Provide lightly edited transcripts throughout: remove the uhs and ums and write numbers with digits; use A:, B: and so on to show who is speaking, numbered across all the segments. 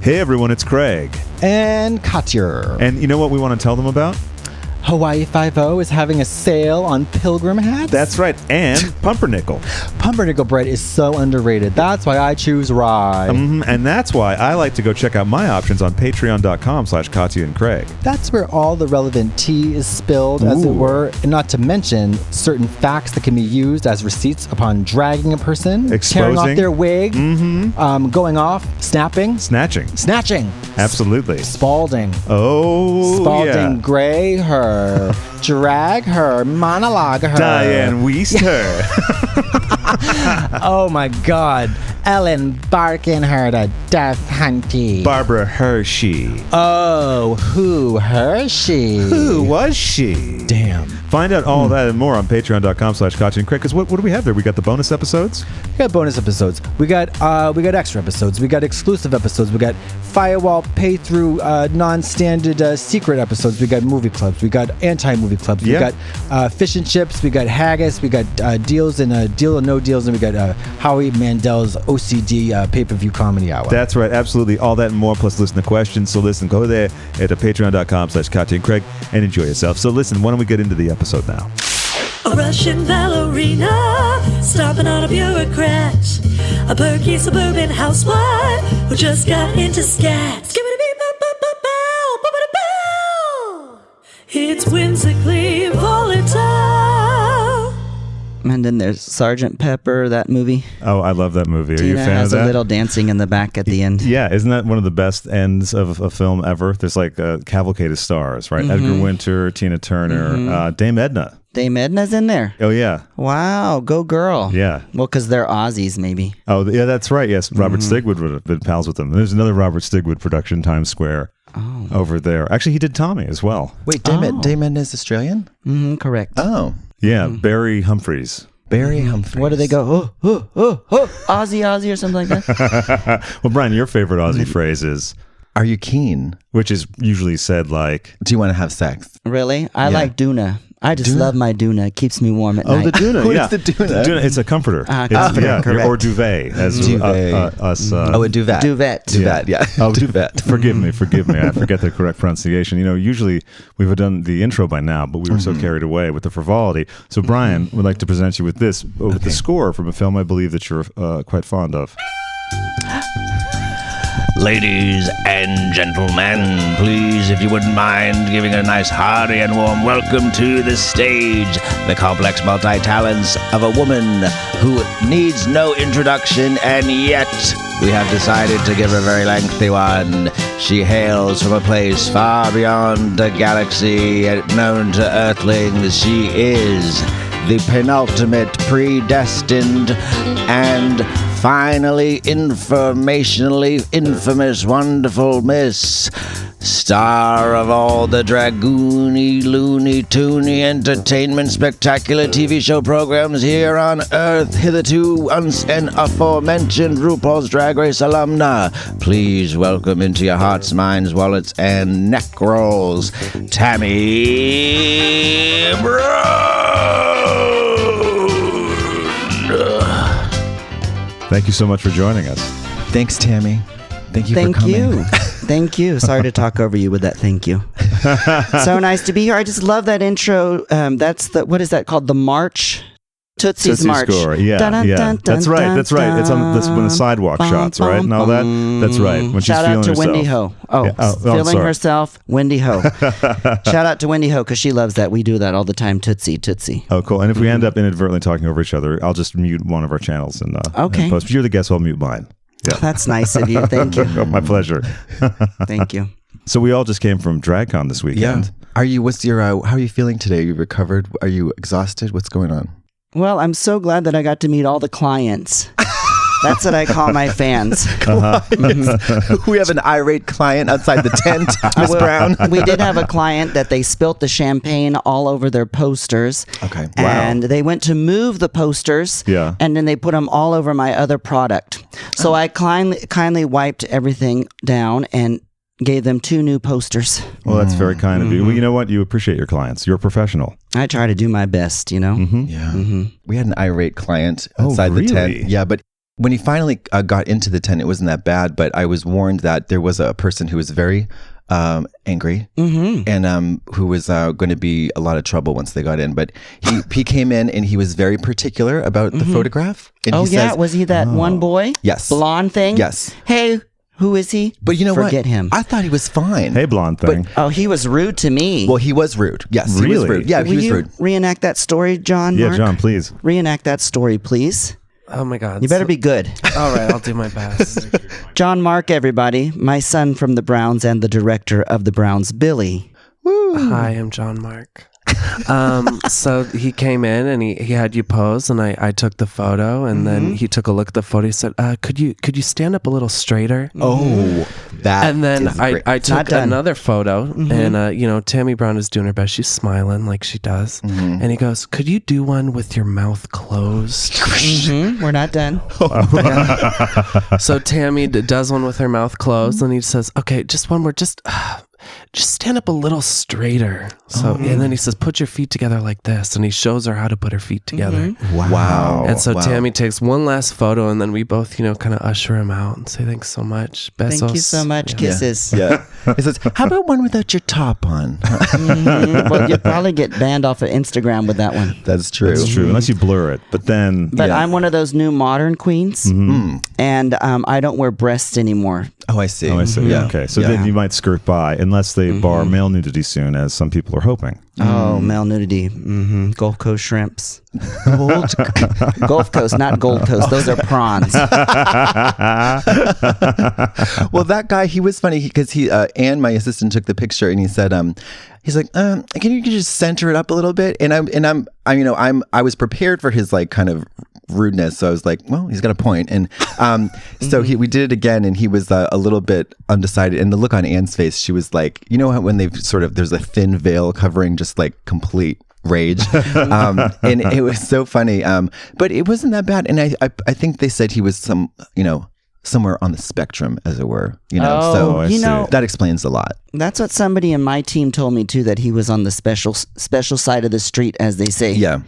A: Hey everyone, it's Craig.
B: And Katya.
A: And you know what we want to tell them about?
B: Hawaii Five-0 is having a sale on pilgrim hats.
A: That's right, and pumpernickel.
B: Pumpernickel bread is so underrated. That's why I choose rye.
A: And that's why I like to go check out my options on patreon.com/Katya and Craig.
B: That's where all the relevant tea is spilled, as it were, and not to mention certain facts that can be used as receipts upon dragging a person, tearing off their wig, going off, snapping. Snatching.
A: Absolutely.
B: Spalding.
A: Oh,
B: Spalding Gray her. Drag her, monologue her.
A: Diane Weist her.
B: Oh my God. Ellen Barkin her to death, hunty.
A: Barbara Hershey.
B: Oh, who Hershey?
A: Who was she?
B: Damn.
A: Find out all that and more on patreon.com/Katya and Craig. Because what do we have there? We got the bonus episodes?
B: We got bonus episodes. We got extra episodes. We got exclusive episodes. We got firewall pay-through non-standard secret episodes. We got movie clubs. We got anti-movie clubs. We got fish and chips. We got haggis. We got deals and deal or no deals. And we got Howie Mandel's OCD pay-per-view comedy hour.
A: That's right. Absolutely. All that and more, plus listen to questions. So listen, go there at patreon.com/Katya and Craig and enjoy yourself. So listen, why don't we get into the episode now?
C: A Russian ballerina stomping on a bureaucrat, a perky suburban housewife who just got into scat. It's whimsically volatile.
D: And then there's Sergeant Pepper, that movie.
A: Oh, I love that movie. Are
D: Tina
A: you a fan
D: has
A: of that?
D: a little dancing in the back at the end.
A: Yeah, isn't that one of the best ends of a film ever? There's like a cavalcade of stars, right? Edgar Winter, Tina Turner, Dame Edna.
D: Dame Edna's in there.
A: Oh, yeah.
D: Wow, go girl.
A: Yeah.
D: Well, because they're Aussies, maybe.
A: Oh, yeah, that's right. Yes, Robert Stigwood would have been pals with them. There's another Robert Stigwood production, Times Square, over there. Actually, he did Tommy as well.
B: Wait, Dame Edna is Australian?
D: Correct.
B: Oh.
A: Yeah, Barry Humphries.
B: Barry Humphries.
D: What do they go? Aussie or something like that?
A: Well, Brian, your favorite Aussie phrase is,
B: "Are you keen?
A: which is usually said like,
B: Do you want to have sex?"
D: Really? I like Doona. I just love my Doona. It keeps me warm at night.
A: Oh, the Doona.
B: What
A: yeah.
B: is the Doona?
A: Doona, it's a comforter.
D: Comforter, correct.
A: Or duvet, as us.
B: A duvet.
D: Duvet,
B: yeah.
A: Oh, duvet. Forgive me. I forget the correct pronunciation. You know, usually we would have done the intro by now, but we were so carried away with the frivolity. So Brian would like to present you with this, with the score from a film I believe that you're quite fond of.
E: Ladies and gentlemen, please, if you wouldn't mind giving a nice hearty and warm welcome to the stage, the complex multi-talents of a woman who needs no introduction, and yet we have decided to give her a very lengthy one. She hails from a place far beyond the galaxy known to Earthlings. She is the penultimate predestined and finally informationally infamous wonderful Miss, star of all the dragoony, loony, toony, entertainment, spectacular TV show programs here on Earth, hitherto and aforementioned RuPaul's Drag Race alumna. Please welcome into your hearts, minds, wallets, and neck rolls, Tammie Brown.
A: Thank you so much for joining us.
B: Thanks, Tammy. Thank you for coming.
D: Thank you. Sorry to talk over you with that thank you. So nice to be here. I just love that intro. That's what is that called? The March? Tootsie's March.
A: Score. Yeah,
D: dun,
A: yeah.
D: Dun,
A: That's
D: dun,
A: right.
D: dun,
A: That's right. It's on when the sidewalk shots, right, and all that. That's right. When she's
D: Shout
A: feeling
D: out to
A: herself.
D: Wendy Ho. Oh,
A: Yeah.
D: feeling
A: sorry.
D: herself, Wendy Ho. Shout out to Wendy Ho because she loves that. We do that all the time. Tootsie.
A: Oh, cool. And if we end up inadvertently talking over each other, I'll just mute one of our channels and
D: Okay.
A: post. But you're the guest, so I'll mute mine. Yeah.
D: That's nice of you. Thank you.
A: My pleasure.
D: Thank you.
A: So we all just came from DragCon this weekend.
B: Yeah. How are you feeling today? Are you recovered? Are you exhausted? What's going on?
D: Well, I'm so glad that I got to meet all the clients. That's what I call my fans.
B: We have an irate client outside the tent, Miss Brown.
D: We did have a client that they spilt the champagne all over their posters.
B: Okay. Wow.
D: And they went to move the posters.
A: Yeah.
D: And then they put them all over my other product. So I kindly wiped everything down and gave them 2 new posters.
A: Well, that's very kind of you. Well, you know what? You appreciate your clients. You're a professional.
D: I try to do my best, you know?
B: Yeah. We had an irate client outside the tent.
A: really?
B: Yeah, but
F: when he finally got into the tent, it wasn't that bad, but I was warned that there was a person who was very angry and who was going to be a lot of trouble once they got in. But he came in and he was very particular about the photograph. And he says,
D: was he that one boy?
F: Yes.
D: Blonde thing?
F: Yes.
D: Hey, who is he?
F: But you know what?
D: Forget him.
F: I thought he was fine.
A: Hey, blonde thing.
D: He was rude to me.
F: Well, he was rude. Yes,
A: Really?
F: he was rude. Yeah,
D: Will
F: he was
D: you
F: rude.
D: reenact that story, John?
A: Yeah,
D: Mark?
A: John, please.
D: Reenact that story, please.
G: Oh my God.
D: You better be good.
G: All right, I'll do my best.
D: John Mark, everybody. My son from the Browns and the director of the Browns, Billy.
G: Hi, I'm John Mark. So he came in and he had you pose, and I took the photo, and then he took a look at the photo. He said, could you stand up a little straighter?
F: Oh, that.
G: And then
F: is great.
G: I
D: Not
G: took
D: done.
G: another photo, and Tammie Brown is doing her best. She's smiling like she does, and he goes, "Could you do one with your mouth closed?"
D: We're not done.
G: So Tammie does one with her mouth closed, and he says, "Okay, just one more, just stand up a little straighter." So and then he says, "Put your feet together like this," and he shows her how to put her feet together.
F: Wow.
G: And so
F: Wow.
G: Tammie takes one last photo, and then we both, kind of usher him out and say, "Thanks so much. Besos."
D: Thank you so much.
G: Yeah.
D: Kisses.
F: Yeah. He says, "How about one without your top on?"
D: Well, you'll probably get banned off of Instagram with that one.
F: That's true.
A: It's true, unless you blur it. But then,
D: But
F: Yeah.
D: I'm one of those new modern queens, and I don't wear breasts anymore.
F: Oh, I see.
A: oh, I see.
F: Yeah.
A: Okay, so
F: Yeah.
A: then you might skirt by, unless they bar male nudity soon, as some people are hoping.
D: Oh, male nudity. Gulf Coast shrimps. Gulf Coast, not Gold Coast. Those are prawns.
F: Well, that guy, he was funny because Ann, my assistant, took the picture and he said, he's like, can you just center it up a little bit? And I was prepared for his like kind of rudeness, so I was like, well, he's got a point. And so we did it again, and he was a little bit undecided. And the look on Anne's face, she was like, you know how when they've there's a thin veil covering just like complete rage, and it was so funny. But it wasn't that bad, and I think they said he was somewhere on the spectrum, as it were.
D: Oh,
F: So that explains a lot.
D: That's what somebody in my team told me too, that he was on the special side of the street, as they say.
F: Yeah.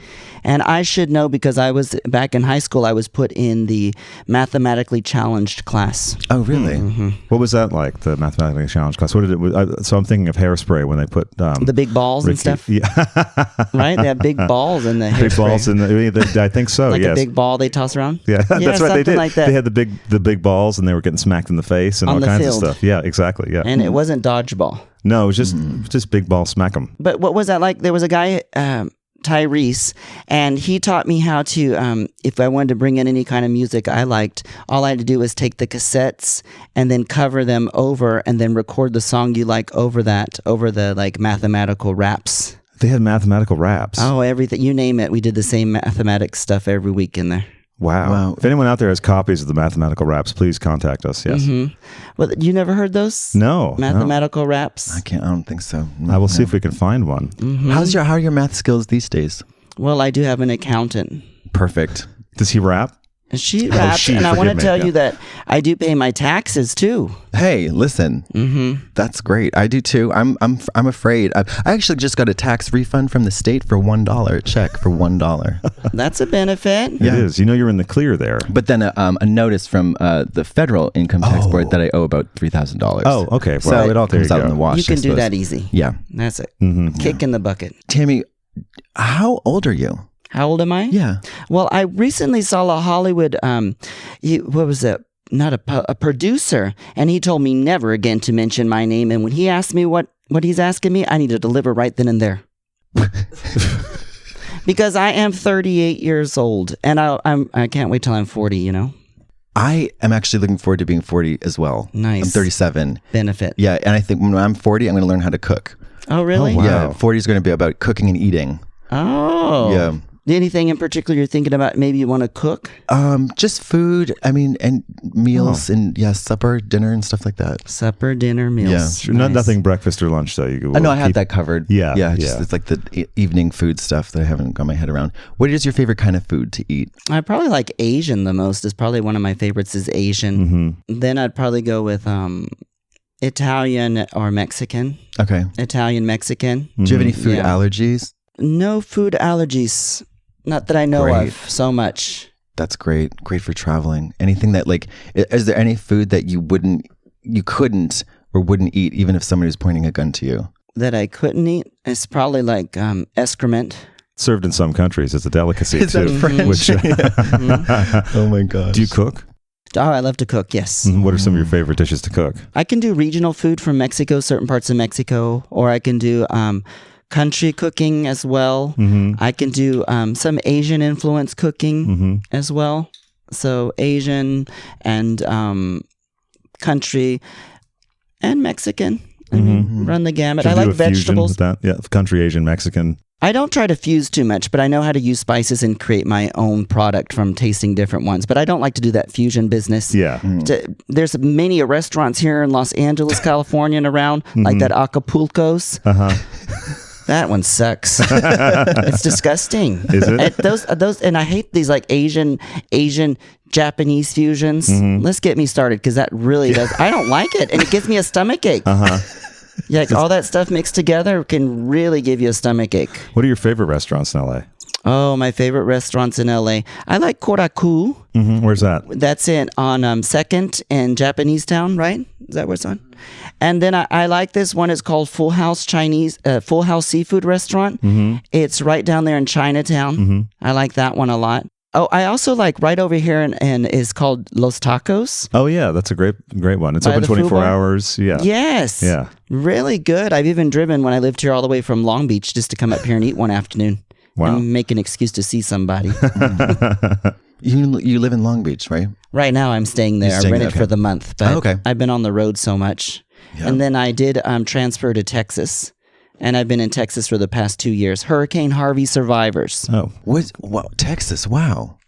D: And I should know because I was back in high school. I was put in the mathematically challenged class.
F: Oh, really?
A: What was that like, the mathematically challenged class? What did it? So I'm thinking of Hairspray when they put
D: The big balls and stuff.
A: Yeah,
D: Right? They have big balls in the
A: big
D: hairspray.
A: balls in I think so.
D: Like
A: yes.
D: a big ball they toss around.
A: Yeah, that's right. They
D: something
A: did.
D: like that.
A: They had the big balls, and they were getting smacked in the face and
D: On
A: all
D: the
A: kinds
D: field.
A: of stuff. Yeah, exactly. Yeah.
D: And it wasn't dodgeball.
A: No, it was just big ball smack 'em.
D: But what was that like? There was a guy, Tyrese, and he taught me how to, if I wanted to bring in any kind of music I liked, all I had to do was take the cassettes and then cover them over and then record the song you like over the like mathematical raps.
A: They had mathematical raps.
D: Oh, everything. You name it. We did the same mathematics stuff every week in there.
A: Wow. If anyone out there has copies of the mathematical raps, please contact us. Yes.
D: Well, you never heard those?
A: No.
D: Mathematical raps?
F: I don't think so.
A: I will see if we can find one.
F: How are your math skills these days?
D: Well, I do have an accountant.
F: Perfect.
A: Does he rap?
D: And she raps, and I want to tell you that I do pay my taxes too.
F: Hey, listen, that's great. I do too. I'm afraid. I actually just got a tax refund from the state for $1 check for $1.
D: That's a benefit.
A: It is. You're in the clear there.
F: But then a notice from the federal income tax board that I owe about $3,000.
A: Oh, okay. Well,
F: So it all
A: there
F: comes
A: you
F: out
A: go.
F: in the wash.
D: You can
F: I
D: do
F: suppose.
D: that easy.
F: Yeah.
D: That's it. Kick in the bucket.
F: Tammy, how old are you?
D: How old am I?
F: Yeah.
D: Well, I recently saw a Hollywood, what was it? Not a producer. And he told me never again to mention my name. And when he asked me what he's asking me, I need to deliver right then and there. Because I am 38 years old. And I can't wait till I'm 40,
F: I am actually looking forward to being 40 as well.
D: Nice.
F: I'm 37.
D: Benefit.
F: Yeah. And I think when I'm 40, I'm going to learn how to cook.
D: Oh, really?
A: Oh, wow.
F: Yeah. 40 is going to be about cooking and eating.
D: Oh.
F: Yeah.
D: Anything in particular you're thinking about maybe you want to cook?
F: Just food. I mean, and meals and supper, dinner and stuff like that.
D: Supper, dinner, meals.
F: Yeah.
A: Sure,
D: Nice.
A: nothing breakfast or lunch, though.
F: I know I have that covered.
A: Yeah,
F: Yeah.
A: yeah.
F: It's like the evening food stuff that I haven't got my head around. What is your favorite kind of food to eat?
D: I probably like Asian the most. Is probably one of my favorites is Asian. Then I'd probably go with Italian or Mexican.
F: Okay.
D: Italian, Mexican.
F: Do you have any food
D: Yeah.
F: allergies?
D: No food allergies. Not that I know
F: Great.
D: of so much.
F: That's great. Great for traveling. Anything that like, is there any food that you couldn't or wouldn't eat even if somebody was pointing a gun to you?
D: That I couldn't eat? It's probably like excrement.
A: Served in some countries. It's a delicacy
F: Is
A: too.
F: that French? Oh my gosh.
A: Do you cook?
D: Oh, I love to cook, yes.
A: What are some of your favorite dishes to cook?
D: I can do regional food from Mexico, certain parts of Mexico, or I can do country cooking as well. I can do some Asian influence cooking as well. So Asian and country and Mexican. Run the gamut.
A: Should
D: I
A: you
D: like
A: do a fusion
D: vegetables.
A: with that? Yeah, country, Asian, Mexican.
D: I don't try to fuse too much, but I know how to use spices and create my own product from tasting different ones. But I don't like to do that fusion business.
A: Yeah.
D: There's many restaurants here in Los Angeles, California, and around, like that Acapulco's. That one sucks. It's disgusting.
A: Is it?
D: And those, and I hate these like Asian Japanese fusions. Let's get me started because that really does. I don't like it, and it gives me a stomach ache. Yeah, like all that stuff mixed together can really give you a stomach ache.
A: What are your favorite restaurants in LA?
D: Oh, my favorite restaurants in LA. I like Koraku.
A: Where's that?
D: That's it on 2nd and Japanese Town, right? Is that where it's on? And then I like this one. It's called Full House Seafood Restaurant. It's right down there in Chinatown. I like that one a lot. Oh, I also like right over here and is called Los Tacos.
A: Oh yeah, that's a great one. It's
D: By
A: open
D: the
A: 24
D: Fubar?
A: hours. Yeah.
D: Yes.
A: Yeah.
D: Really good. I've even driven when I lived here all the way from Long Beach just to come up here and eat one afternoon.
A: Wow.
D: And make an excuse to see somebody.
F: You live in Long Beach, right?
D: Right now I'm staying there. I
F: staying
D: rented
F: there,
D: for the month, but
F: okay.
D: I've been on the road so much.
F: Yeah.
D: And then I did transfer to Texas. And I've been in Texas for the past 2 years. Hurricane Harvey survivors.
A: Oh.
F: Wow, Texas. Wow.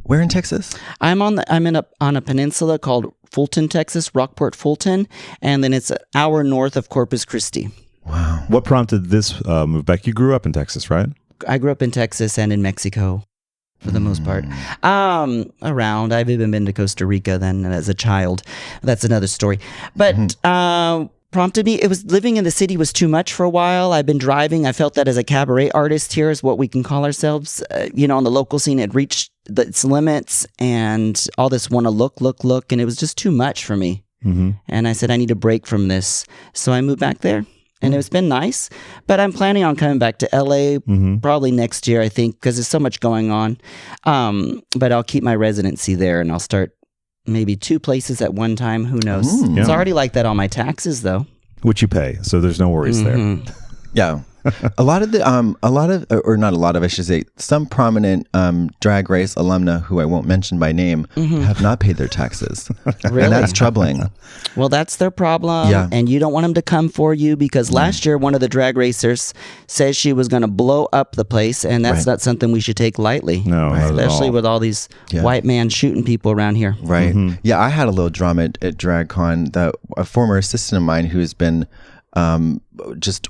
F: Where in Texas?
D: I'm on a peninsula called Fulton, Texas, Rockport, Fulton, and then it's an hour north of Corpus Christi.
F: Wow.
A: What prompted this move back? You grew up in Texas, right?
D: I grew up in Texas and in Mexico for the most part. Around. I've even been to Costa Rica then as a child. That's another story. But prompted me, it was living in the city was too much for a while. I've been driving. I felt that as a cabaret artist here is what we can call ourselves. On the local scene, it reached its limits and all this want to look. And it was just too much for me. And I said, I need a break from this. So I moved back there. And it's been nice, but I'm planning on coming back to LA probably next year, I think, because there's so much going on. But I'll keep my residency there and I'll start maybe 2 places at one time. Who knows? It's already like that on my taxes, though.
A: Which you pay, so there's no worries there.
F: Yeah. A lot of, or not a lot of, I should say, some prominent Drag Race alumna who I won't mention by name have not paid their taxes.
D: Really?
F: And that's troubling.
D: Well, that's their problem.
F: Yeah.
D: And you don't want them to come for you because last year, one of the drag racers says she was going to blow up the place. And that's not something we should take lightly.
A: No, not at
D: especially
A: all.
D: with all these white man shooting people around here.
F: Right. Yeah, I had a little drama at DragCon that a former assistant of mine who's been just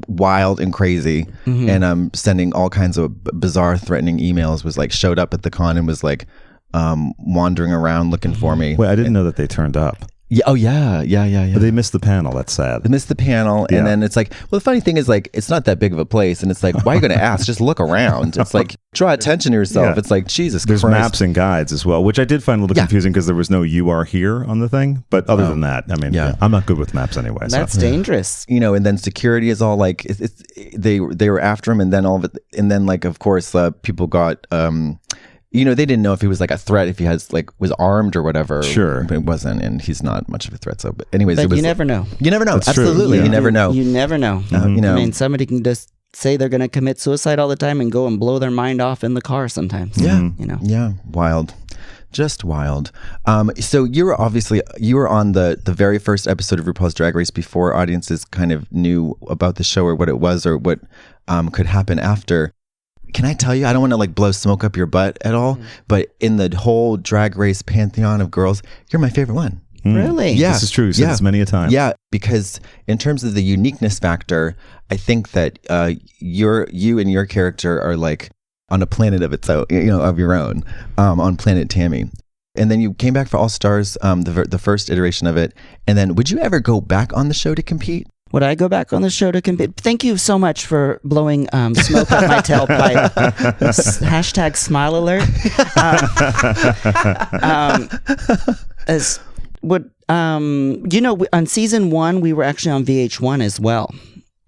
F: wild and crazy and sending all kinds of bizarre threatening emails was like showed up at the con and was like wandering around looking for me.
A: Wait, I didn't know that they turned up.
F: Yeah. Oh yeah.
A: But they missed the panel. That's sad.
F: They missed the panel, and then it's like, well, the funny thing is, like, it's not that big of a place, and it's like, why are you going to ask? Just look around. It's like, draw attention to yourself.
A: Yeah.
F: It's like, Jesus
A: There's
F: Christ.
A: maps and guides as well, which I did find a little confusing because there was no "you are here" on the thing. But other than that, I mean, I'm not good with maps anyway.
D: That's
A: so.
D: dangerous.
F: And then security is all like, they were after him, and then all of it, and then like, of course, people got. They didn't know if he was like a threat, if he was armed or whatever.
A: Sure.
F: But it wasn't, and he's not much of a threat. So, but anyways,
D: But
F: it was.
D: you never know.
F: You never know.
A: That's true.
F: Absolutely, you never know.
D: You never know. I mean, somebody can just say they're going to commit suicide all the time and go and blow their mind off in the car sometimes.
F: Yeah.
D: Yeah.
F: Wild. Just wild. So you were on the very first episode of RuPaul's Drag Race before audiences kind of knew about the show or what it was or what could happen after. Can I tell you, I don't want to like blow smoke up your butt at all, but in the whole Drag Race pantheon of girls, you're my favorite one.
D: Really?
F: Yeah.
A: This is true. You said this many a time.
F: Yeah, because in terms of the uniqueness factor, I think that you and your character are like on a planet of its own, of your own, on Planet Tammie. And then you came back for All Stars, the first iteration of it. And then would you ever go back on the show to compete?
D: Would I go back on the show to compete? Thank you so much for blowing smoke up my tailpipe. Hashtag smile alert. On season 1, we were actually on VH1 as well.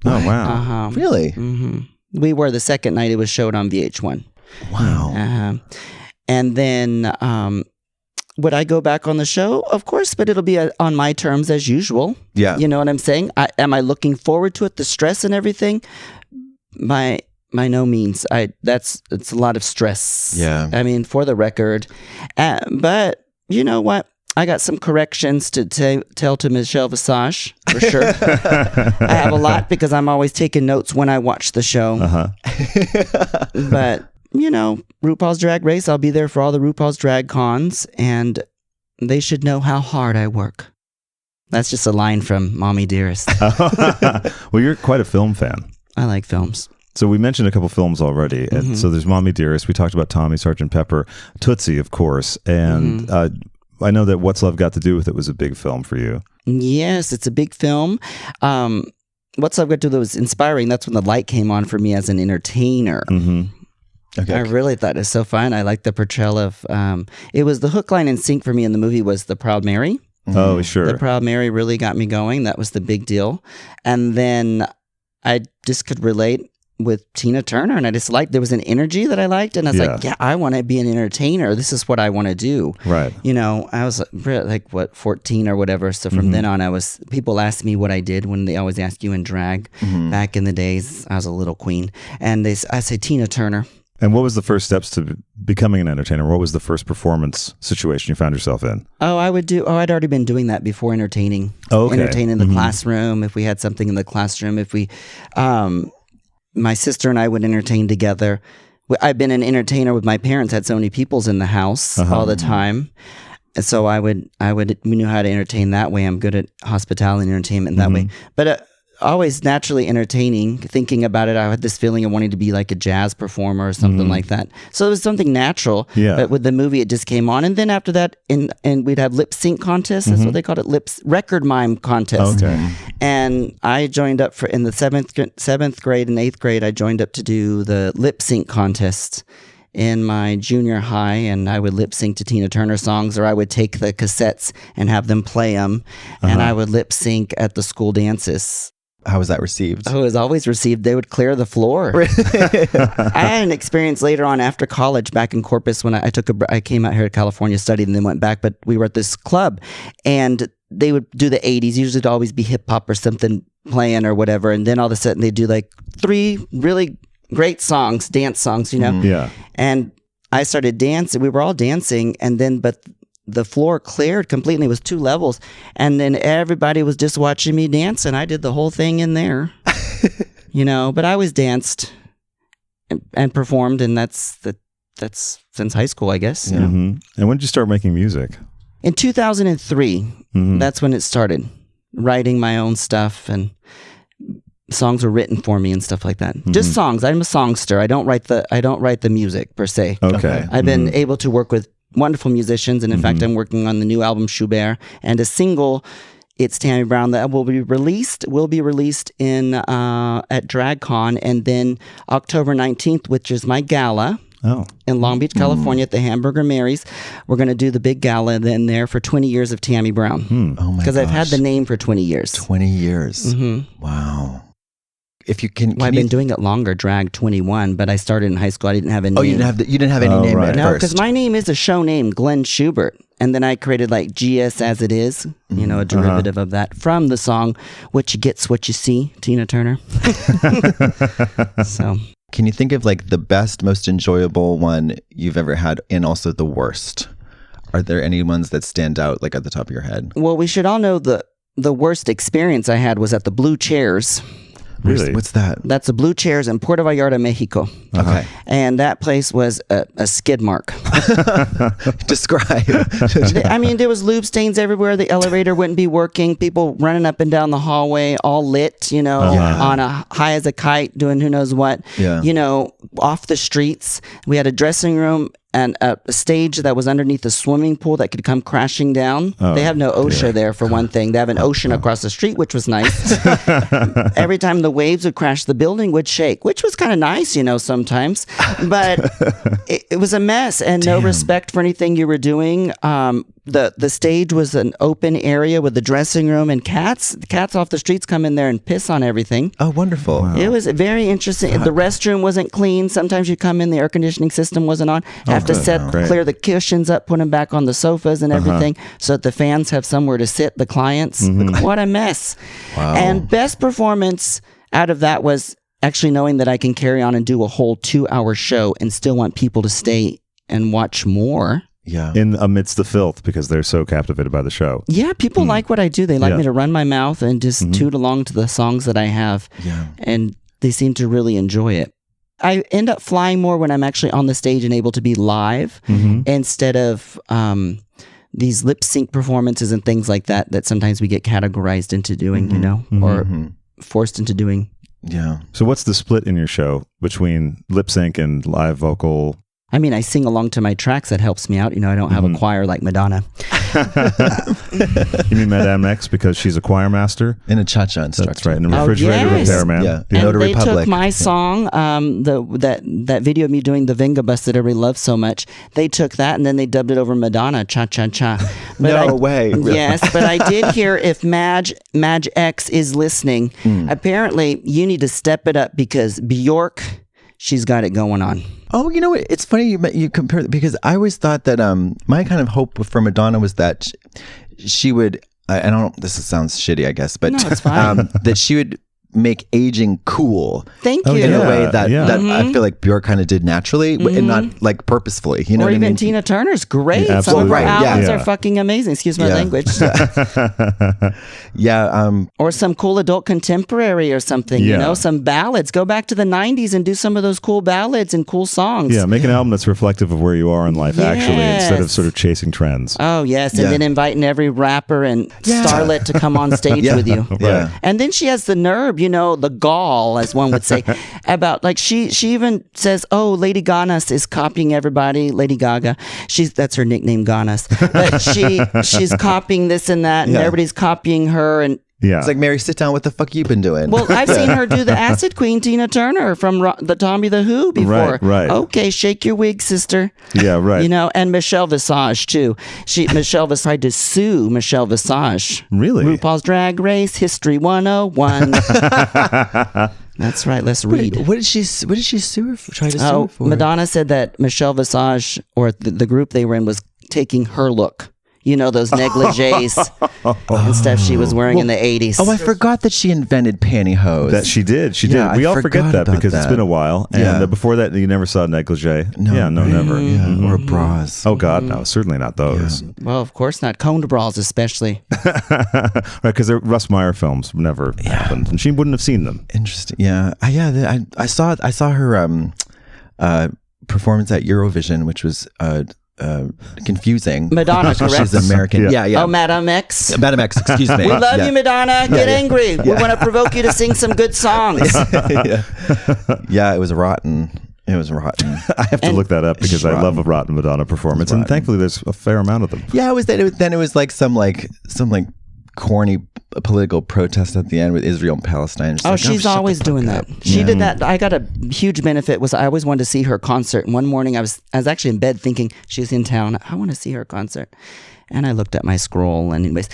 A: Oh, wow.
F: Really?
D: Mm-hmm. We were the second night it was showed on VH1.
F: Wow.
D: And then would I go back on the show? Of course, but it'll be on my terms as usual.
F: Yeah.
D: You know what I'm saying? Am I looking forward to it? The stress and everything? By no means. It's a lot of stress.
F: Yeah.
D: I mean, for the record. But you know what? I got some corrections to tell to Michelle Visage, for sure. I have a lot because I'm always taking notes when I watch the show. But, RuPaul's Drag Race, I'll be there for all the RuPaul's Drag Cons, and they should know how hard I work. That's just a line from Mommy Dearest.
A: Well, you're quite a film fan.
D: I like films.
A: So we mentioned a couple films already. And so there's Mommy Dearest. We talked about Tommy, Sgt. Pepper, Tootsie, of course. And I know that What's Love Got to Do with It was a big film for you.
D: Yes, it's a big film. What's Love Got to Do was inspiring. That's when the light came on for me as an entertainer.
F: Okay.
D: I really thought it was so fun. I liked the portrayal of, it was the hook, line, and sink for me in the movie was the Proud Mary.
A: Oh, sure.
D: The Proud Mary really got me going. That was the big deal. And then I just could relate with Tina Turner, and I just liked, there was an energy that I liked, and I was like, yeah, I want to be an entertainer. This is what I want to do.
A: Right.
D: I was like 14 or whatever. So from then on, people asked me what I did when they always ask you in drag. Back in the days, I was a little queen, and I say Tina Turner.
A: And what was the first steps to becoming an entertainer? What was the first performance situation you found yourself in?
D: I'd already been doing that before entertaining.
A: Okay.
D: Entertaining in the classroom. If we had something in the classroom, my sister and I would entertain together. I've been an entertainer with my parents, had so many peoples in the house all the time. And so we knew how to entertain that way. I'm good at hospitality and entertainment that way. But always naturally entertaining, thinking about it. I had this feeling of wanting to be like a jazz performer or something like that. So it was something natural.
A: Yeah.
D: But with the movie, it just came on. And then after that, and we'd have lip sync contests. That's what they called it, record mime contest.
A: Okay.
D: And I joined up in the seventh grade and 8th grade. I joined up to do the lip sync contest in my junior high, and I would lip sync to Tina Turner songs, or I would take the cassettes and have them play them, and I would lip sync at the school dances.
F: How was that received?
D: Oh, it was always received. They would clear the floor. I had an experience later on after college back in Corpus when I came out here to California, studied, and then went back. But we were at this club, and they would do the 80s. Usually it'd always be hip hop or something playing or whatever. And then all of a sudden they'd do like 3 really great songs, dance songs,
A: Yeah.
D: And I started dancing. We were all dancing, and then but the floor cleared completely. It was 2 levels, and then everybody was just watching me dance, and I did the whole thing in there. But I always danced and performed, and that's since high school, I guess.
A: And when did you start making music?
D: In 2003, that's when it started. Writing my own stuff, and songs were written for me and stuff like that. Just songs. I'm a songster. I don't write the music per se.
A: Okay.
D: I've been able to work with wonderful musicians, and in fact, I'm working on the new album Shubert, and a single. It's Tammie Brown that will be released in at DragCon, and then October 19th, which is my gala. In Long Beach, California, at the Hamburger Mary's. We're going to do the big gala then there for 20 years of Tammie Brown.
F: Oh my gosh.
D: Because I've had the name for 20 years.
F: 20 years. Wow. If you can,
D: I've been doing it longer, drag 21, but I started in high school. I didn't have a name.
F: Oh, you didn't have any name at
D: No,
F: first.
D: because my name is a show name, Glenn Shubert. And then I created like GS As It Is, a derivative of that from the song What You Get's What You See, Tina Turner. So,
F: can you think of like the best, most enjoyable one you've ever had, and also the worst? Are there any ones that stand out like at the top of your head?
D: Well, we should all know the worst experience I had was at the Blue Chairs.
A: Really?
F: What's that?
D: That's the Blue Chairs in Puerto Vallarta, Mexico.
F: Okay.
D: And that place was a skid mark.
F: Describe.
D: I mean, there was lube stains everywhere. The elevator wouldn't be working. People running up and down the hallway, all lit, on a high as a kite, doing who knows what.
F: Yeah.
D: Off the streets. We had a dressing room and a stage that was underneath a swimming pool that could come crashing down. They have no OSHA there, for one thing. They have an ocean across the street, which was nice. Every time the waves would crash, the building would shake, which was kind of nice, sometimes. But it was a mess, and no respect for anything you were doing. The stage was an open area with the dressing room, and cats off the streets come in there and piss on everything.
F: Oh, wonderful.
D: Wow. It was very interesting. The restroom wasn't clean. Sometimes you come in, the air conditioning system wasn't on. Have to clear the cushions up, put them back on the sofas and everything so that the fans have somewhere to sit, the clients. What a mess. Wow. And best performance out of that was actually knowing that I can carry on and do a whole 2-hour show and still want people to stay and watch more.
F: Yeah.
A: In amidst the filth, because they're so captivated by the show.
D: Yeah, people like what I do. They like me to run my mouth and just toot along to the songs that I have. Yeah. And they seem to really enjoy it. I end up flying more when I'm actually on the stage and able to be live instead of these lip sync performances and things like that sometimes we get categorized into doing, or forced into doing.
F: Yeah.
A: So what's the split in your show between lip sync and live vocal?
D: I mean, I sing along to my tracks. That helps me out. I don't have a choir like Madonna.
A: You mean Madame X because she's a choir master?
F: In a cha-cha instructor.
A: That's right. In a refrigerator repairman.
F: Yeah.
D: And they took my song, that video of me doing the Venga Bus that everybody loves so much. They took that and then they dubbed it over Madonna, cha-cha-cha.
F: No way. Really?
D: Yes, but I did hear if Madge X is listening, apparently you need to step it up because Bjork, she's got it going on.
F: Oh, you know what? It's funny you compare because I always thought that my kind of hope for Madonna was that she would. I don't. This sounds shitty, I guess, but
D: no, it's fine.
F: That she would make aging cool.
D: Thank you.
F: In a way that I feel like Bjork kind of did naturally and not like purposefully. You know
D: or
F: what
D: even
F: I mean?
D: Tina Turner's great.
A: Yeah,
D: some of her
F: right.
D: albums are fucking amazing. Excuse my language. Or some cool adult contemporary or something, some ballads. Go back to the 90s and do some of those cool ballads and cool songs.
A: Yeah, make an album that's reflective of where you are in life, actually, instead of sort of chasing trends.
D: Oh, yes. And then inviting every rapper and starlet to come on stage with you.
F: Yeah.
D: And then she has the nerve, the gall, as one would say, about like she even says, oh, Lady Ganas is copying everybody. Lady Gaga. That's her nickname, Ganas. But she's copying this and that, and everybody's copying her. And
A: yeah,
F: it's like, Mary, sit down. What the fuck you been doing?
D: Well, I've seen her do the Acid Queen, Tina Turner from the Tommy the Who before.
A: Right.
D: Okay, shake your wig, sister.
A: Yeah, right.
D: And Michelle Visage too. Michelle Visage tried to sue Michelle Visage.
A: Really?
D: RuPaul's Drag Race History 101. That's right. Let's read.
F: What did she sue her for? Try to sue her for?
D: Madonna said that Michelle Visage or the group they were in was taking her look. Those negligees and stuff she was wearing in the 80s.
F: Oh, I forgot that she invented pantyhose.
A: That she did. She
F: Yeah,
A: did. We
F: I
A: all forget
F: forgot
A: that because
F: about
A: it's
F: that.
A: been a while. And before that, you never saw negligee.
F: No,
A: never.
F: Yeah, or bras.
A: Oh, God, no. Certainly not those.
F: Yeah.
D: Well, of course not. Coned bras, especially.
A: Right, because Russ Meyer films never happened, and she wouldn't have seen them.
F: Interesting. Yeah. I saw her performance at Eurovision, which was confusing.
D: Madonna, correct?
F: She's American. Yeah.
D: Oh, Madame X.
F: Madame X, excuse me.
D: We love you, Madonna. Get angry. We want to provoke you to sing some good songs.
F: Yeah, it was rotten. It was rotten.
A: I have to look that up because I love a rotten Madonna performance, and thankfully there's a fair amount of them.
F: Yeah, it was that. Then it was like some corny political protest at the end with Israel and Palestine.
D: She's always doing that. She did that. I got a huge benefit. I always wanted to see her concert. And one morning I was actually in bed thinking she's in town. I want to see her concert. And I looked at my scroll, and anyways,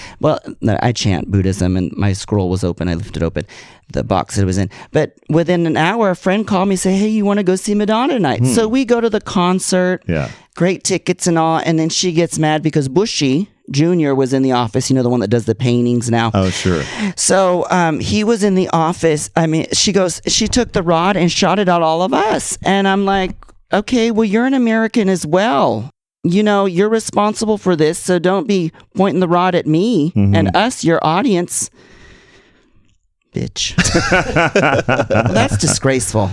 D: I chant Buddhism, and my scroll was open. I lifted open the box it was in. But within an hour, a friend called me, say, hey, you want to go see Madonna tonight? So we go to the concert.
A: Yeah.
D: Great tickets and all. And then she gets mad because Bushy Jr. was in the office, the one that does the paintings now.
A: Oh, sure.
D: So he was in the office. I mean, she took the rod and shot it at all of us. And I'm like, okay, well, you're an American as well. You're responsible for this, so don't be pointing the rod at me and us, your audience. Bitch. Well, that's disgraceful.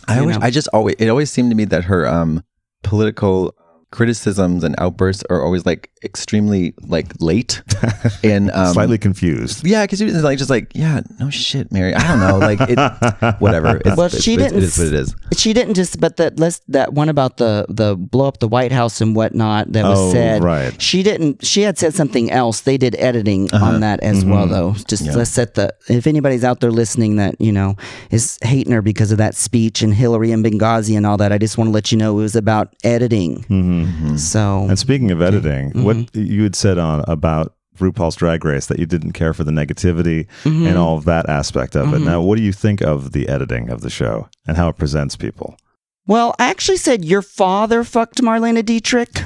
F: It always seemed to me that her political criticisms and outbursts are always like extremely like late and
A: Slightly confused.
F: Yeah, because it's like just like, yeah, no shit, Mary. I don't know, like it, whatever.
D: She didn't.
F: It is what it is.
D: She didn't just. But that one about the blow up the White House and whatnot that was said.
A: Right.
D: She didn't. She had said something else. They did editing on that as well, though. Just let's set the. If anybody's out there listening that is hating her because of that speech and Hillary and Benghazi and all that, I just want to let you know it was about editing. So.
A: And speaking of editing, what you had said about RuPaul's Drag Race, that you didn't care for the negativity and all of that aspect of it. Now, what do you think of the editing of the show and how it presents people?
D: Well, I actually said your father fucked Marlena Dietrich,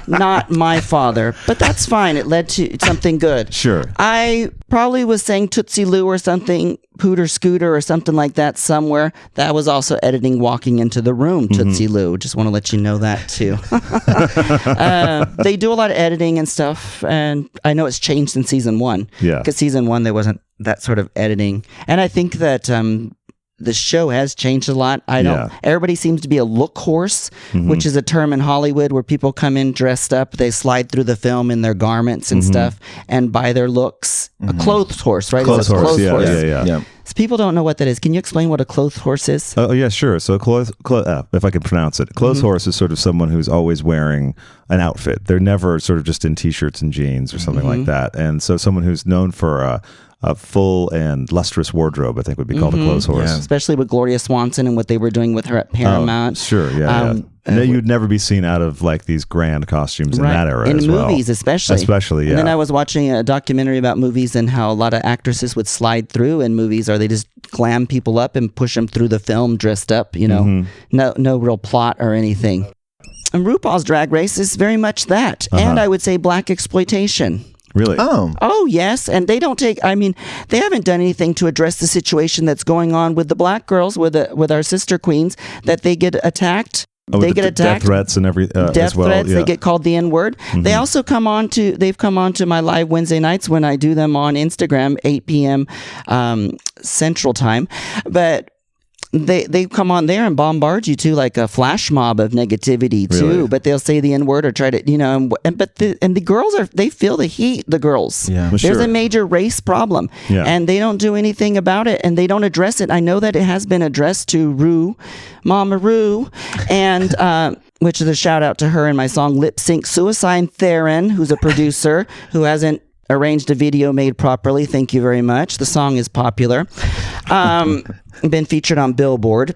D: not my father, but that's fine. It led to something good.
A: Sure.
D: I probably was saying Tootsie Lou or something, Pooter Scooter or something like that somewhere. That was also editing walking into the room, Tootsie Lou. Just want to let you know that too. They do a lot of editing and stuff, and I know it's changed in season 1.
A: Yeah.
D: Because season 1 there wasn't that sort of editing, and I think that the show has changed a lot. Everybody seems to be a look horse, which is a term in Hollywood where people come in dressed up. They slide through the film in their garments and stuff and buy their looks. A clothes horse, right?
A: Clothes horse. Yeah.
D: So people don't know what that is. Can you explain what a clothes horse is?
A: Oh, yeah, sure. So if I can pronounce it, clothes horse is sort of someone who's always wearing an outfit. They're never sort of just in t-shirts and jeans or something like that. And so someone who's known for a full and lustrous wardrobe, I think, would be called a clothes horse.
F: Yeah.
D: Especially with Gloria Swanson and what they were doing with her at Paramount.
A: Sure, yeah. You'd never be seen out of like these grand costumes in that era
D: in
A: as
D: movies,
A: well. Especially, yeah.
D: And then I was watching a documentary about movies and how a lot of actresses would slide through in movies, or they just glam people up and push them through the film dressed up, no real plot or anything. And RuPaul's Drag Race is very much that. And I would say black exploitation.
A: Really?
D: Oh, yes. And they don't they haven't done anything to address the situation that's going on with the black girls, with our sister queens, that they get attacked. They get attacked.
A: Death threats and everything.
D: Death threats. Yeah. They get called the N-word. They also come on to my live Wednesday nights when I do them on Instagram, 8 p.m. Central Time. But they come on there and bombard you too, like a flash mob of negativity too.
A: Really?
D: But they'll say the N-word or try to, but the girls they feel the heat. The girls,
F: yeah,
A: well,
D: there's
A: sure.
D: a major race problem, and they don't do anything about it, and they don't address it. I know that it has been addressed to Mama Rue, and which is a shout out to her in my song Lip Sync Suicide Theron, who's a producer who hasn't arranged a video made properly. Thank you very much. The song is popular. Been featured on Billboard.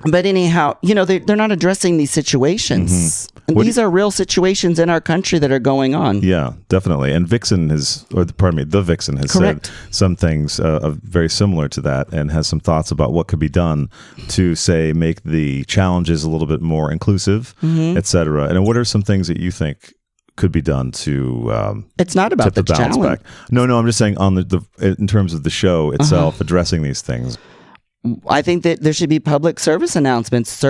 D: But anyhow, they're not addressing these situations. And these are real situations in our country that are going on.
A: Yeah, definitely. And the Vixen has
D: Correct.
A: said some things very similar to that, and has some thoughts about what could be done to, say, make the challenges a little bit more inclusive, etc. And what are some things that you think could be done to
D: it's not about the
A: balance
D: challenge.
A: back? No, I'm just saying on the in terms of the show itself, addressing these things.
D: I think that there should be public service announcements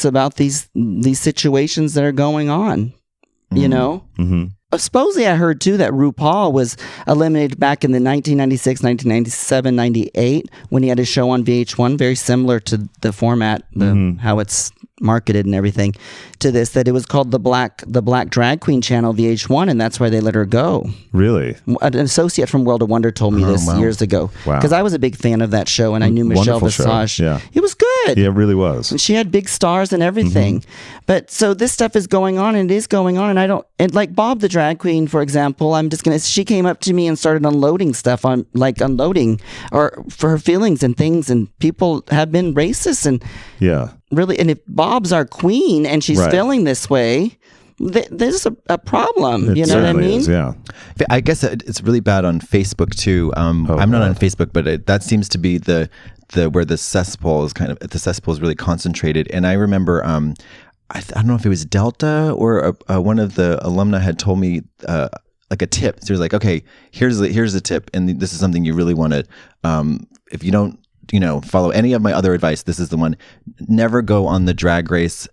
D: about these situations that are going on. Supposedly, I heard too that RuPaul was eliminated back in the 1996, 1997, 98 when he had a show on VH1, very similar to the format, how it's marketed and everything, to this, that it was called the Black Drag Queen channel, VH1, and that's why they let her go.
A: Really?
D: An associate from World of Wonder told me this years ago.
A: Wow.
D: Because I was a big fan of that show, and I knew Michelle
A: Wonderful
D: Visage.
A: show. Yeah.
D: It was good.
A: Yeah, it really was.
D: And she had big stars and everything. But so this stuff is going on, and it is going on, and like Bob the Drag Queen, for example, she came up to me and started unloading stuff or for her feelings and things, and people have been racist and really, and if Bob's our queen and she's feeling this way, there's a problem. You know what I mean?
A: Is, yeah.
F: I guess it's really bad on Facebook too. I'm not on Facebook, but that seems to be the where the cesspool is really concentrated. And I remember I don't know if it was Delta or one of the alumni had told me like a tip. So it was like, okay, here's the tip, and this is something you really want to. If you don't, follow any of my other advice, this is the one. Never go on the Drag Race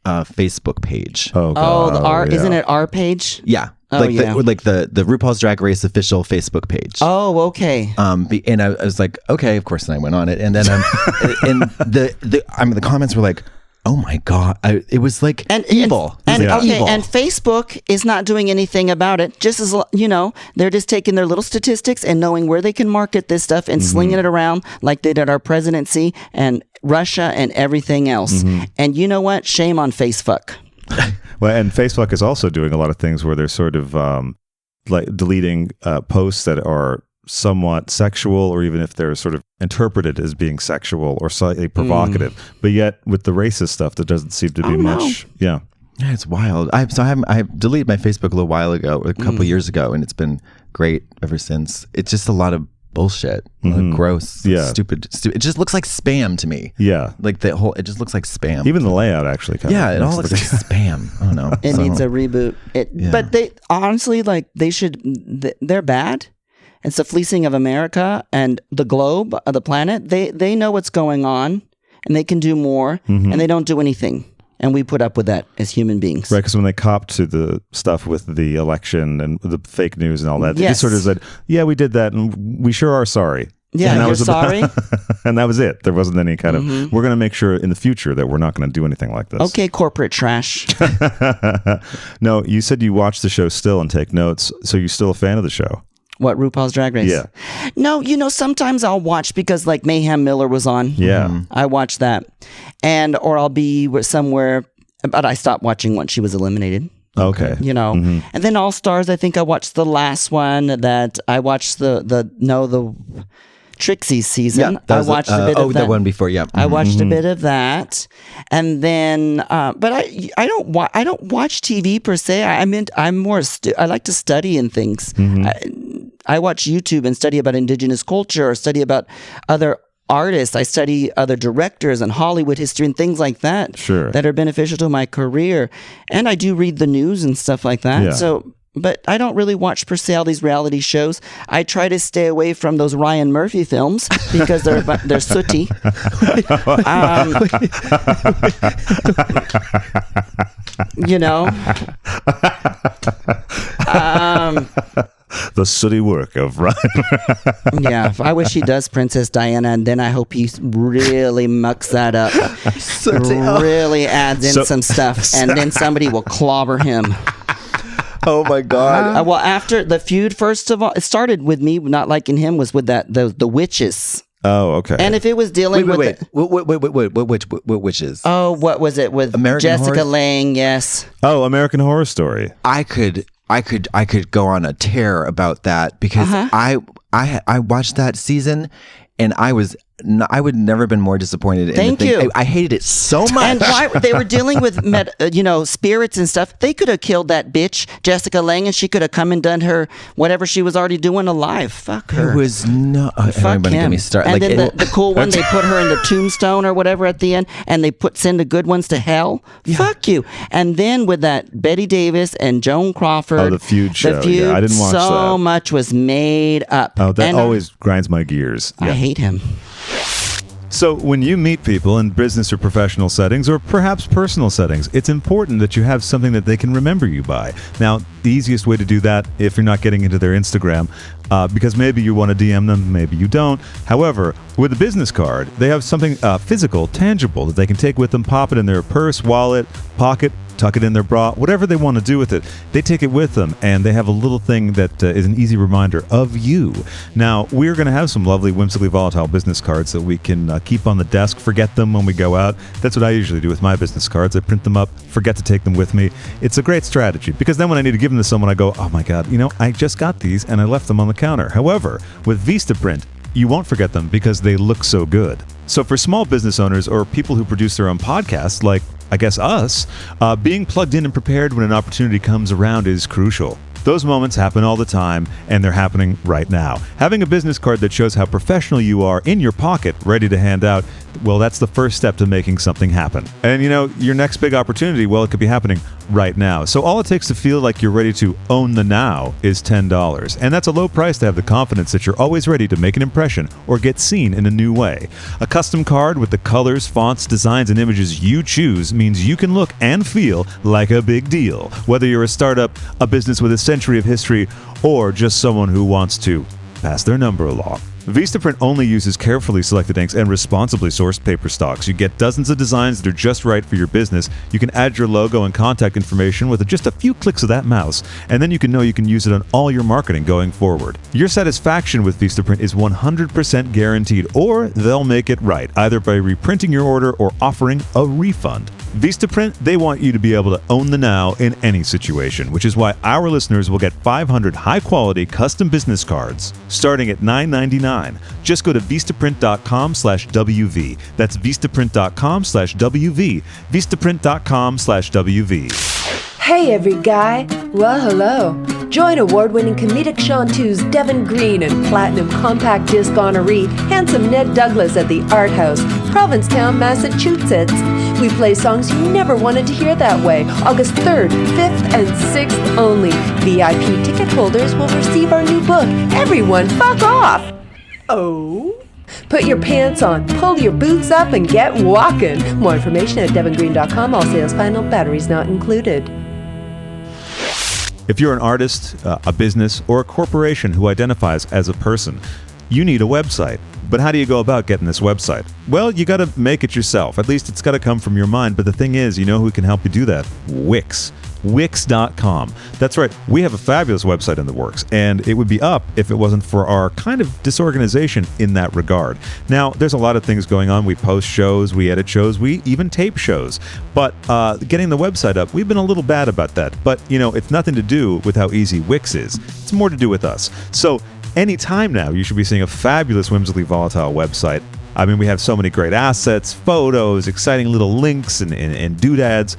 F: Facebook page.
D: Isn't it our page?
F: Yeah.
D: Oh,
F: the RuPaul's Drag Race official Facebook page.
D: Oh, okay.
F: And I was like, okay, of course. And I went on it, and then and the comments were like, oh my God, it was like evil.
D: And Facebook is not doing anything about it. Just as they're just taking their little statistics and knowing where they can market this stuff and slinging it around like they did our presidency and Russia and everything else. And you know what? Shame on Facebook.
A: Well, and Facebook is also doing a lot of things where they're sort of like deleting posts that are somewhat sexual, or even if they're sort of interpreted as being sexual or slightly provocative. But yet with the racist stuff, there doesn't seem to be much. Yeah.
F: Yeah, it's wild. I deleted my Facebook a little while ago, a couple years ago, and it's been great ever since. It's just a lot of bullshit, a lot of gross, stupid. It just looks like spam to me.
A: Yeah,
F: like it just looks like spam.
A: Even the layout actually.
F: It all looks like spam. I don't know.
D: It needs a reboot. But they honestly, like, they're bad. It's the fleecing of America and the globe, of the planet. They know what's going on, and they can do more, and they don't do anything. And we put up with that as human beings.
A: Right, because when they copped to the stuff with the election and the fake news and all that, they just sort of said, yeah, we did that, and we sure are sorry.
D: Yeah, you're sorry?
A: And that was it. There wasn't any kind of, we're going to make sure in the future that we're not going to do anything like this.
D: Okay, corporate trash.
A: No, you said you watch the show still and take notes, so you're still a fan of the show.
D: What, RuPaul's Drag Race?
A: Yeah.
D: No, sometimes I'll watch because like Mayhem Miller was on.
A: Yeah.
D: I watch that. Or I'll be somewhere, but I stopped watching once she was eliminated.
A: Okay.
D: And then All Stars, I think I watched the last one that I watched the Trixie's season.
F: Yeah,
D: I watched a bit of that.
F: The one before, yeah.
D: I watched a bit of that, and then, but I don't watch TV per se. I'm more I like to study and things. I watch YouTube and study about indigenous culture or study about other artists. I study other directors and Hollywood history and things like that.
A: Sure.
D: That are beneficial to my career, and I do read the news and stuff like that.
A: Yeah.
D: So. But I don't really watch per se all these reality shows. I try to stay away from those Ryan Murphy films because they're sooty.
A: The sooty work of Ryan.
D: Yeah, I wish he does Princess Diana, and then I hope he really mucks that up. Really adds in some stuff, and then somebody will clobber him.
F: Oh my God!
D: Well, after the feud, first of all, it started with me not liking him was with the witches.
A: Oh, okay.
D: And if it was dealing
F: wait, what witches?
D: Oh, what was it with Jessica Lange? Yes.
A: Oh, American Horror Story.
F: I could go on a tear about that because I watched that season and I would never have been more disappointed in
D: Thank
F: the thing.
D: you.
F: I hated it so much.
D: And why they were dealing with spirits and stuff. They could have killed that bitch, Jessica Lange, and she could have come and done her whatever she was already doing alive. Fuck her.
F: It was no.
D: Fuck him.
F: Get me started.
D: And then the cool one, they put her in the tombstone or whatever at the end, and they send the good ones to hell. Yeah. Fuck you. And then with that Betty Davis and Joan Crawford.
A: Oh, the feud show. I didn't watch that.
D: So much was made up.
A: Oh, that always grinds my gears.
D: I hate him.
A: So when you meet people in business or professional settings, or perhaps personal settings, it's important that you have something that they can remember you by. Now, the easiest way to do that, if you're not getting into their Instagram, because maybe you want to DM them, maybe you don't. However, with a business card, they have something physical, tangible, that they can take with them, pop it in their purse, wallet, pocket, tuck it in their bra, whatever they want to do with it, they take it with them, and they have a little thing that is an easy reminder of you. Now, we're going to have some lovely, whimsically volatile business cards that we can keep on the desk, forget them when we go out. That's what I usually do with my business cards. I print them up, forget to take them with me. It's a great strategy, because then when I need to give them to someone, I go, oh my God, I just got these, and I left them on the counter. However, with Vistaprint, you won't forget them because they look so good. So for small business owners or people who produce their own podcasts, like I guess us, being plugged in and prepared when an opportunity comes around is crucial. Those moments happen all the time, and they're happening right now. Having a business card that shows how professional you are in your pocket, ready to hand out, well, that's the first step to making something happen. And your next big opportunity, well, it could be happening right now. So all it takes to feel like you're ready to own the now is $10. And that's a low price to have the confidence that you're always ready to make an impression or get seen in a new way. A custom card with the colors, fonts, designs, and images you choose means you can look and feel like a big deal. Whether you're a startup, a business with a century of history, or just someone who wants to pass their number along. Vistaprint only uses carefully selected inks and responsibly sourced paper stocks. You get dozens of designs that are just right for your business. You can add your logo and contact information with just a few clicks of that mouse, and then you can know you can use it on all your marketing going forward. Your satisfaction with Vistaprint is 100% guaranteed, or they'll make it right, either by reprinting your order or offering a refund. Vistaprint, they want you to be able to own the now in any situation, which is why our listeners will get 500 high-quality custom business cards starting at $9.99. Just go to Vistaprint.com/WV. That's Vistaprint.com/WV. Vistaprint.com/WV.
H: Hey, every guy. Well, hello. Join award-winning comedic chanteuse Devin Green and platinum compact disc honoree handsome Ned Douglas at the Art House, Provincetown, Massachusetts. We play songs you never wanted to hear that way. August 3rd, 5th, and 6th only. VIP ticket holders will receive our new book, Everyone Fuck Off. Oh? Put your pants on, pull your boots up, and get walking. More information at devingreen.com. All sales final, batteries not included.
A: If you're an artist, a business, or a corporation who identifies as a person, you need a website. But how do you go about getting this website? Well, you got to make it yourself. At least it's got to come from your mind. But the thing is, you know who can help you do that? Wix. Wix.com. That's right. We have a fabulous website in the works, and it would be up if it wasn't for our kind of disorganization in that regard. Now, there's a lot of things going on. We post shows, we edit shows, we even tape shows. But getting the website up, we've been a little bad about that. But, you know, it's nothing to do with how easy Wix is. It's more to do with us. So anytime now, you should be seeing a fabulous, whimsically volatile website. I mean, we have so many great assets, photos, exciting little links, and doodads.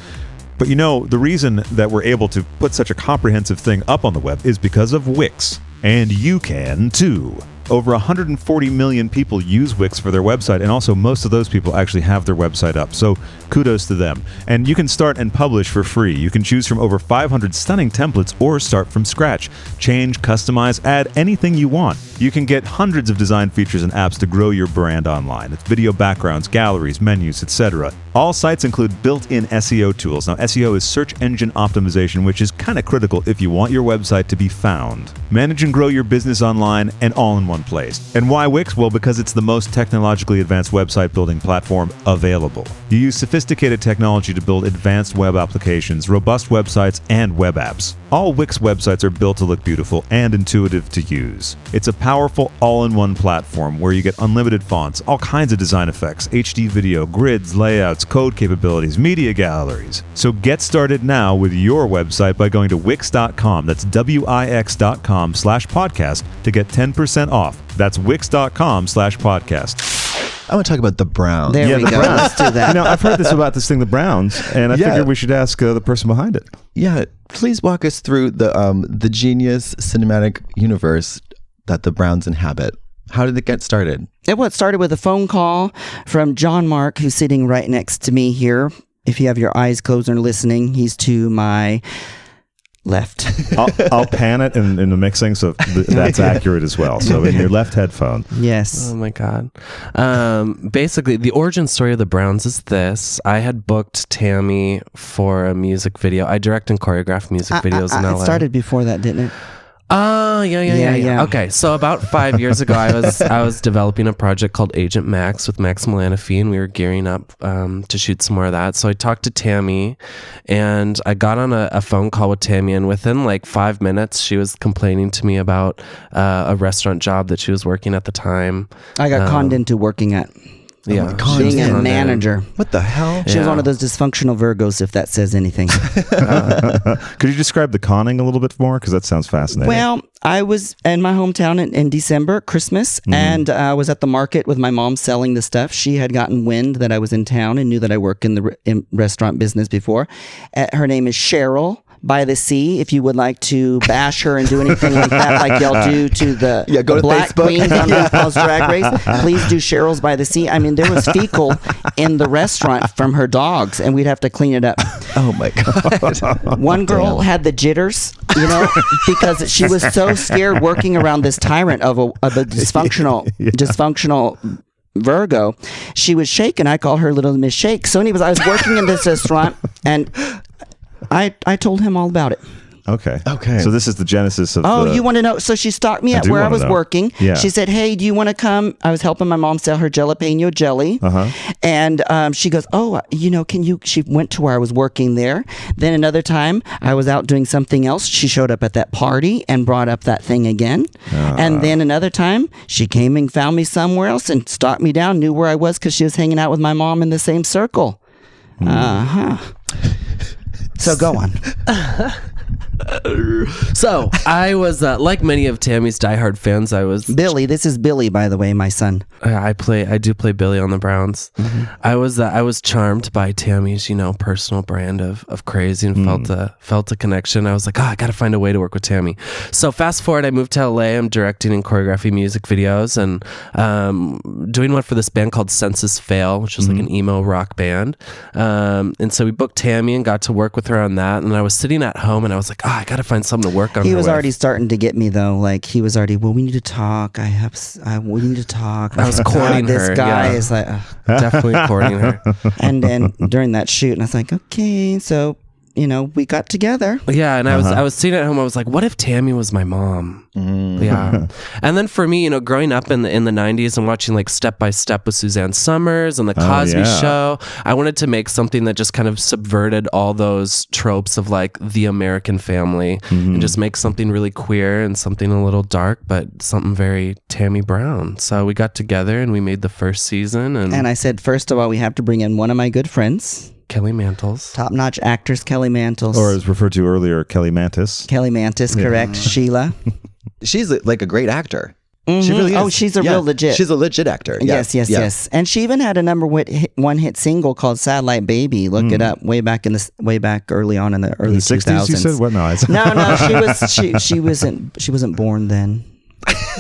A: But you know, the reason that we're able to put such a comprehensive thing up on the web is because of Wix. And you can too. Over 140 million people use Wix for their website, and also most of those people actually have their website up. So kudos to them. And you can start and publish for free. You can choose from over 500 stunning templates or start from scratch. Change, customize, add anything you want. You can get hundreds of design features and apps to grow your brand online. It's video backgrounds, galleries, menus, etc. All sites include built-in SEO tools. Now, SEO is search engine optimization, which is kind of critical if you want your website to be found. Manage and grow your business online and all in one place. And why Wix? Well, because it's the most technologically advanced website building platform available. You use sophisticated technology to build advanced web applications, robust websites, and web apps. All Wix websites are built to look beautiful and intuitive to use. It's a powerful all-in-one platform where you get unlimited fonts, all kinds of design effects, HD video, grids, layouts, code capabilities, media galleries. So get started now with your website by going to Wix.com. That's Wix.com/podcast to get 10% off. That's Wix.com/podcast.
F: I want to talk about the Browns.
D: There we go. Let's do that.
A: You know, I've heard this about this thing, the Browns, and I figured we should ask the person behind it.
F: Yeah, please walk us through the genius cinematic universe that the Browns inhabit. How did it get started?
D: It started with a phone call from John Mark, who's sitting right next to me here. If you have your eyes closed and are listening, he's to my left.
A: I'll pan it in the mixing so that's accurate as well. So in your left headphone.
D: Yes.
G: Oh my God. Basically, the origin story of the Browns is this. I had booked Tammy for a music video. I direct and choreograph music videos in LA.
D: It started before that, didn't it?
G: Oh, yeah. Okay, so about 5 years ago, I was developing a project called Agent Max with Max Milanofi, and we were gearing up to shoot some more of that. So I talked to Tammy, and I got on a phone call with Tammy, and within like 5 minutes, she was complaining to me about a restaurant job that she was working at the time.
D: I got conned into working at.
G: Yeah,
D: being a manager.
F: What the hell?
D: She was one of those dysfunctional Virgos, if that says anything.
A: Could you describe the conning a little bit more? Because that sounds fascinating.
D: Well, I was in my hometown in December, Christmas, and I was at the market with my mom selling the stuff. She had gotten wind that I was in town and knew that I worked in the restaurant business before. Her name is Cheryl. By the Sea, if you would like to bash her and do anything like that, like y'all do to the
F: go to
D: black
F: Facebook.
D: queens on RuPaul's Drag Race, please do Cheryl's By the Sea. I mean, there was fecal in the restaurant from her dogs, and we'd have to clean it up.
F: Oh my God.
D: One girl had the jitters, because she was so scared working around this tyrant of a dysfunctional Virgo. She was shaken. I call her Little Miss Shake. So anyways, I was working in this restaurant, and I told him all about it.
A: Okay.
F: Okay.
A: So this is the genesis of.
D: Oh, you want to know? So she stalked me at
A: do
D: where I
A: wanna
D: was
A: know.
D: working.
A: Yeah.
D: She said, "Hey, do you want to come?" I was helping my mom sell her jalapeno jelly, and she goes, "Oh, can you?" She went to where I was working there. Then another time, I was out doing something else. She showed up at that party and brought up that thing again. And then another time, she came and found me somewhere else and stalked me down. Knew where I was because she was hanging out with my mom in the same circle. So go on.
G: So I was like many of Tammie's diehard fans. I was
D: Billy. This is Billy, by the way, my son.
G: I do play Billy on the Browns. I was charmed by Tammie's personal brand of crazy and felt a connection. I was like, I got to find a way to work with Tammie. So fast forward, I moved to LA. I'm directing and choreographing music videos and doing one for this band called Senses Fail, which is like an emo rock band. And so we booked Tammie and got to work with her on that. And I was sitting at home and I was like, I got to find something to work on.
D: He was already starting to get me though. Like he was already, we need to talk. We need to talk.
G: I was courting her.
D: This guy is like,
G: definitely courting her.
D: And then during that shoot, and I was like, okay, so we got together.
G: Yeah, and I was sitting at home. I was like, what if Tammie was my mom? Yeah. And then for me, growing up in the 90s and watching like Step by Step with Suzanne Summers and the Cosby Show, I wanted to make something that just kind of subverted all those tropes of like the American family and just make something really queer and something a little dark, but something very Tammie Brown. So we got together and we made the first season. And
D: I said, first of all, we have to bring in one of my good friends.
G: Kelly Mantles.
D: Top-notch actress Kelly Mantles.
A: Or as referred to earlier, Kelly Mantis.
D: Kelly Mantis, correct. Sheila.
F: She's like a great actor. She really is.
D: Oh, she's a real legit.
F: She's a legit actor. Yeah.
D: Yes. And she even had a one hit single called "Satellite Baby." Look it up. Way back early on in the early
A: 60s. You said what?
D: No. She wasn't born then.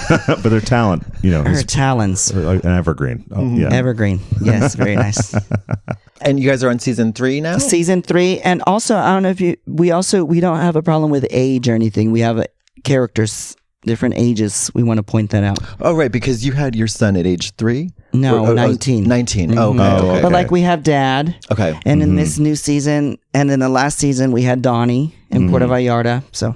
A: But her talent,
D: her talents,
A: an evergreen.
D: Evergreen. Yes, very nice.
F: And you guys are on season 3 now.
D: Season 3, and also I don't know if we don't have a problem with age or anything. We have characters. Different ages. We want to point that out.
F: Oh, right, because you had your son at age 3?
D: No, 19.
F: 19. Oh, okay.
D: But like we have Dad.
F: Okay.
D: And in this new season, and in the last season, we had Donnie in Puerto Vallarta. So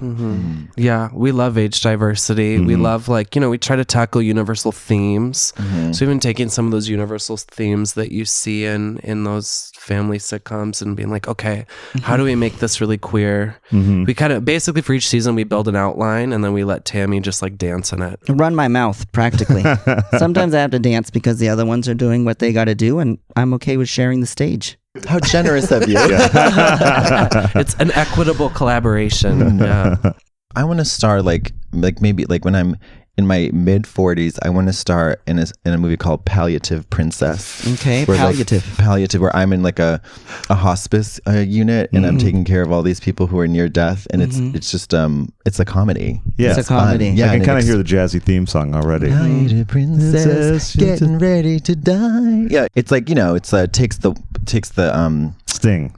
G: yeah, we love age diversity. We love we try to tackle universal themes. So even taking some of those universal themes that you see in those family sitcoms and being like, okay, how do we make this really queer? We kind of basically for each season we build an outline and then we let Tammie just like dance in it.
D: Run my mouth practically. Sometimes I have to dance because the other ones are doing what they got to do, and I'm okay with sharing the stage.
F: How generous of you.
G: It's an equitable collaboration. Yeah.
F: I want to star like maybe like when I'm in my mid 40s, I want to star in a movie called Palliative Princess.
D: Okay,
F: where,
D: palliative,
F: where I'm in like a hospice unit and I'm taking care of all these people who are near death, and it's just it's a comedy.
A: Yeah,
D: it's a comedy.
F: Yeah,
A: I can kind of hear the jazzy theme song already.
F: Palliative Princess, getting ready to die. Yeah, it's like takes the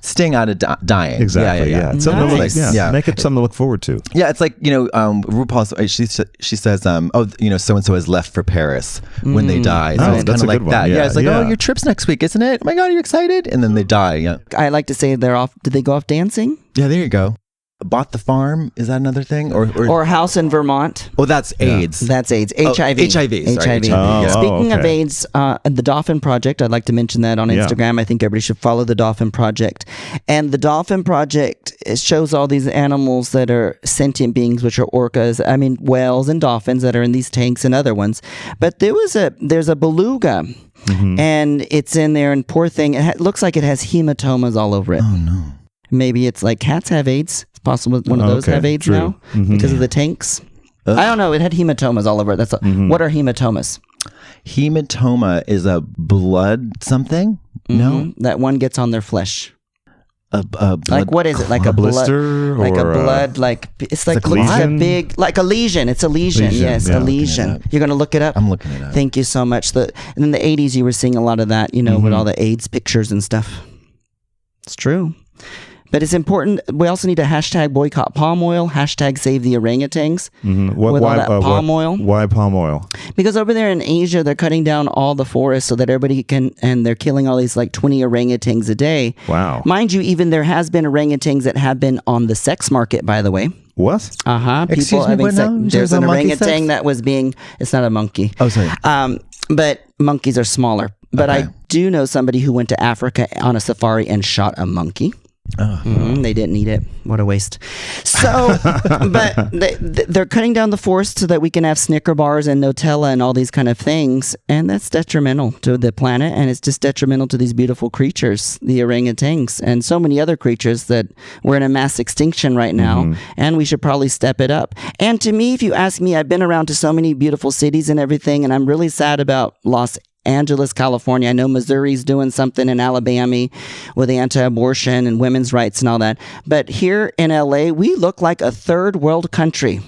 F: sting out of dying.
A: Exactly. Yeah. It's something
D: Nice.
A: to look, make it something to look forward to.
F: Yeah, it's like RuPaul. She says, so and so has left for Paris when they die. So it's kind
A: that's
F: of
A: a
F: like
A: good one.
F: that. Yeah, it's like,
A: Yeah.
F: oh, your trip's next week, isn't it? Oh my God, are you excited? And then they die. Yeah.
D: I like to say they're off. Did they go off dancing?
F: Yeah, there you go. Bought the farm. Is that another thing?
D: Or house in Vermont?
F: Oh, that's AIDS.
D: That's AIDS.
F: Oh,
D: HIV.
F: HIV. Sorry,
D: HIV.
F: HIV.
D: Speaking of
A: okay.
D: AIDS, the Dolphin Project, I'd like to mention that on Instagram. I think everybody should follow the Dolphin Project. And the Dolphin Project, it shows all these animals that are sentient beings, which are orcas. I mean, whales and dolphins that are in these tanks and other ones. But there's a beluga. And it's in there, and poor thing, it looks like it has hematomas all over it.
F: Oh, no.
D: Maybe it's like cats have AIDS. It's possible one of those have AIDS now because of the tanks. I don't know. It had hematomas all over it. That's what are hematomas?
F: Hematoma is a blood something? No?
D: That one gets on their flesh.
F: A blood
D: Like what is it? Like a
A: blister,
D: blood, like a
A: or
D: blood, like it's like
A: like a
D: looks like a
A: lesion?
D: big, like a lesion. It's a lesion.
A: Lesion,
D: Yes,
A: yeah.
D: a lesion. You're gonna look it up.
F: I'm looking it up.
D: Thank you so much. And in the 80s, you were seeing a lot of that, with all the AIDS pictures and stuff. It's true. But it's important. We also need to hashtag boycott palm oil, hashtag save the orangutans. With all that palm oil.
A: Why palm oil?
D: Because over there in Asia, they're cutting down all the forests so that everybody can, and they're killing all these like 20 orangutans a day.
A: Wow.
D: Mind you, even there has been orangutans that have been on the sex market, by the way.
A: What?
B: Excuse me, what now?
D: There's
B: There's
D: an
B: a monkey
D: orangutan
B: sex?
D: that was being. It's not a monkey.
B: Oh, sorry.
D: But monkeys are smaller. But
F: Okay.
D: I do know somebody who went to Africa on a safari and shot a monkey. They didn't eat it. What a waste. So, but they're cutting down the forest so that we can have Snicker bars and Nutella and all these kind of things. And that's detrimental to the planet. And it's just detrimental to these beautiful creatures, the orangutans, and so many other creatures that we're in a mass extinction right now. And we should probably step it up. And to me, if you ask me, I've been around to so many beautiful cities and everything. And I'm really sad about Los Angeles, California. I know Missouri's doing something in Alabama with anti-abortion and women's rights and all that. But here in LA, we look like a third world country.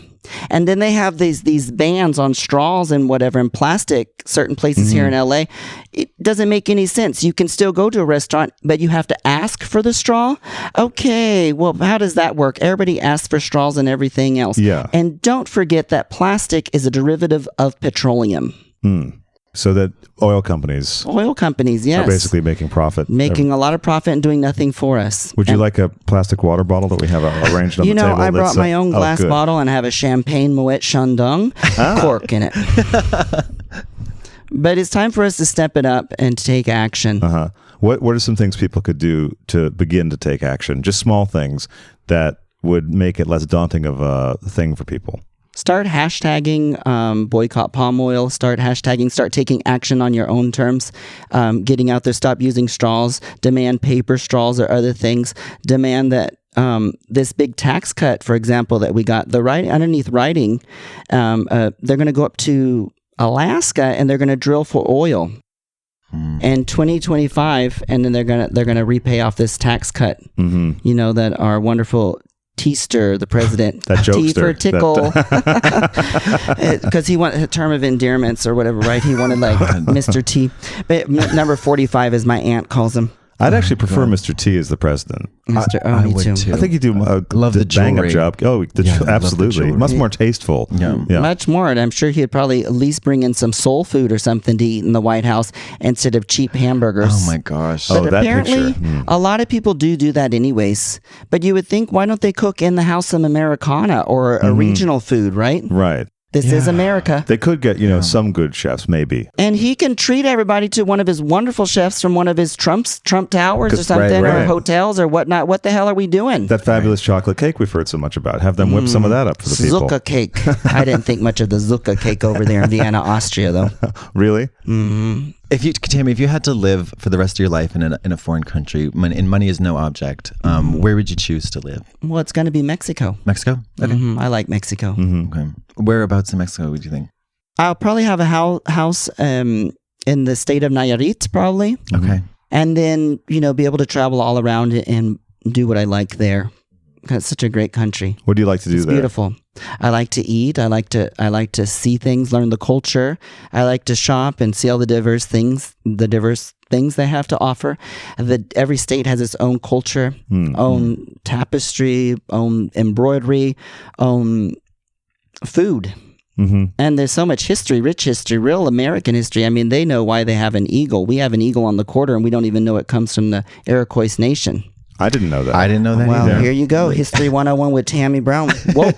D: And then they have these bans on straws and whatever and plastic, certain places here in LA. It doesn't make any sense. You can still go to a restaurant, but you have to ask for the straw. Okay, well, how does that work? Everybody asks for straws and everything else.
A: Yeah.
D: And don't forget that plastic is a derivative of petroleum.
A: So that oil companies
D: Yes.
A: are basically making profit.
D: Making a lot of profit and doing nothing for us.
A: Would you like a plastic water bottle that we have arranged on the table?
D: I brought
A: that's,
D: my own glass
A: good.
D: bottle and have a champagne Moet Chandon cork in it. But it's time for us to step it up and to take action.
A: What are some things people could do to begin to take action? Just small things that would make it less daunting of a thing for people.
D: Start hashtagging boycott palm oil. Start taking action on your own terms. Getting out there, stop using straws. Demand paper straws or other things. Demand that this big tax cut, for example, that we got, underneath writing, they're going to go up to Alaska and they're going to drill for oil. And 2025, and then they're gonna repay off this tax cut. That our wonderful Teaster, the president,
A: that
D: T for
A: jokester,
D: tickle, because he wanted a term of endearments or whatever, right? He wanted like Mr. T. But number 45, as my aunt calls him.
A: I'd actually prefer Mr. T as the president.
D: Mr.
F: I
D: me
F: would
D: too.
F: too.
A: I think you do
F: love the
A: bang up
F: jewelry.
A: job. Oh,
F: love the
A: absolutely.
F: jewelry.
A: Much more tasteful.
F: Yeah.
D: Much more, and I'm sure he'd probably at least bring in some soul food or something to eat in the White House instead of cheap hamburgers.
F: Oh my gosh.
A: Oh,
D: But
A: that
D: apparently,
A: picture.
D: a lot of people do that anyways. But you would think, why don't they cook in the house some Americana or a regional food, right?
A: Right.
D: This is America.
A: They could get, some good chefs, maybe.
D: And he can treat everybody to one of his wonderful chefs from one of his Trump towers or something,
A: right.
D: or hotels or whatnot. What the hell are we doing?
A: That fabulous chocolate cake we've heard so much about. Have them whip some of that up for the people.
D: Zucca cake. I didn't think much of the Zucca cake over there in Vienna, Austria, though.
A: Really?
F: Tammy, if you had to live for the rest of your life in a foreign country, and money is no object, where would you choose to live?
D: Well, it's going to be Mexico.
F: Mexico? Okay.
D: I like Mexico.
F: Okay. Whereabouts in Mexico would you think?
D: I'll probably have a house in the state of Nayarit, probably.
F: Okay.
D: And then, be able to travel all around and do what I like there. It's such a great country.
A: What do you like to do
D: It's
A: there?
D: beautiful. I like to eat. I like to see things, learn the culture. I like to shop and see all the diverse things they have to offer. Every state has its own culture, own tapestry, own embroidery, own food. And there's so much history, rich history, real American history. I mean, they know why they have an eagle. We have an eagle on the quarter, and we don't even know it comes from the Iroquois Nation.
A: I didn't know that.
F: I didn't know that
D: Well,
F: either.
D: here you go. History 101 with Tammie Brown. Woke.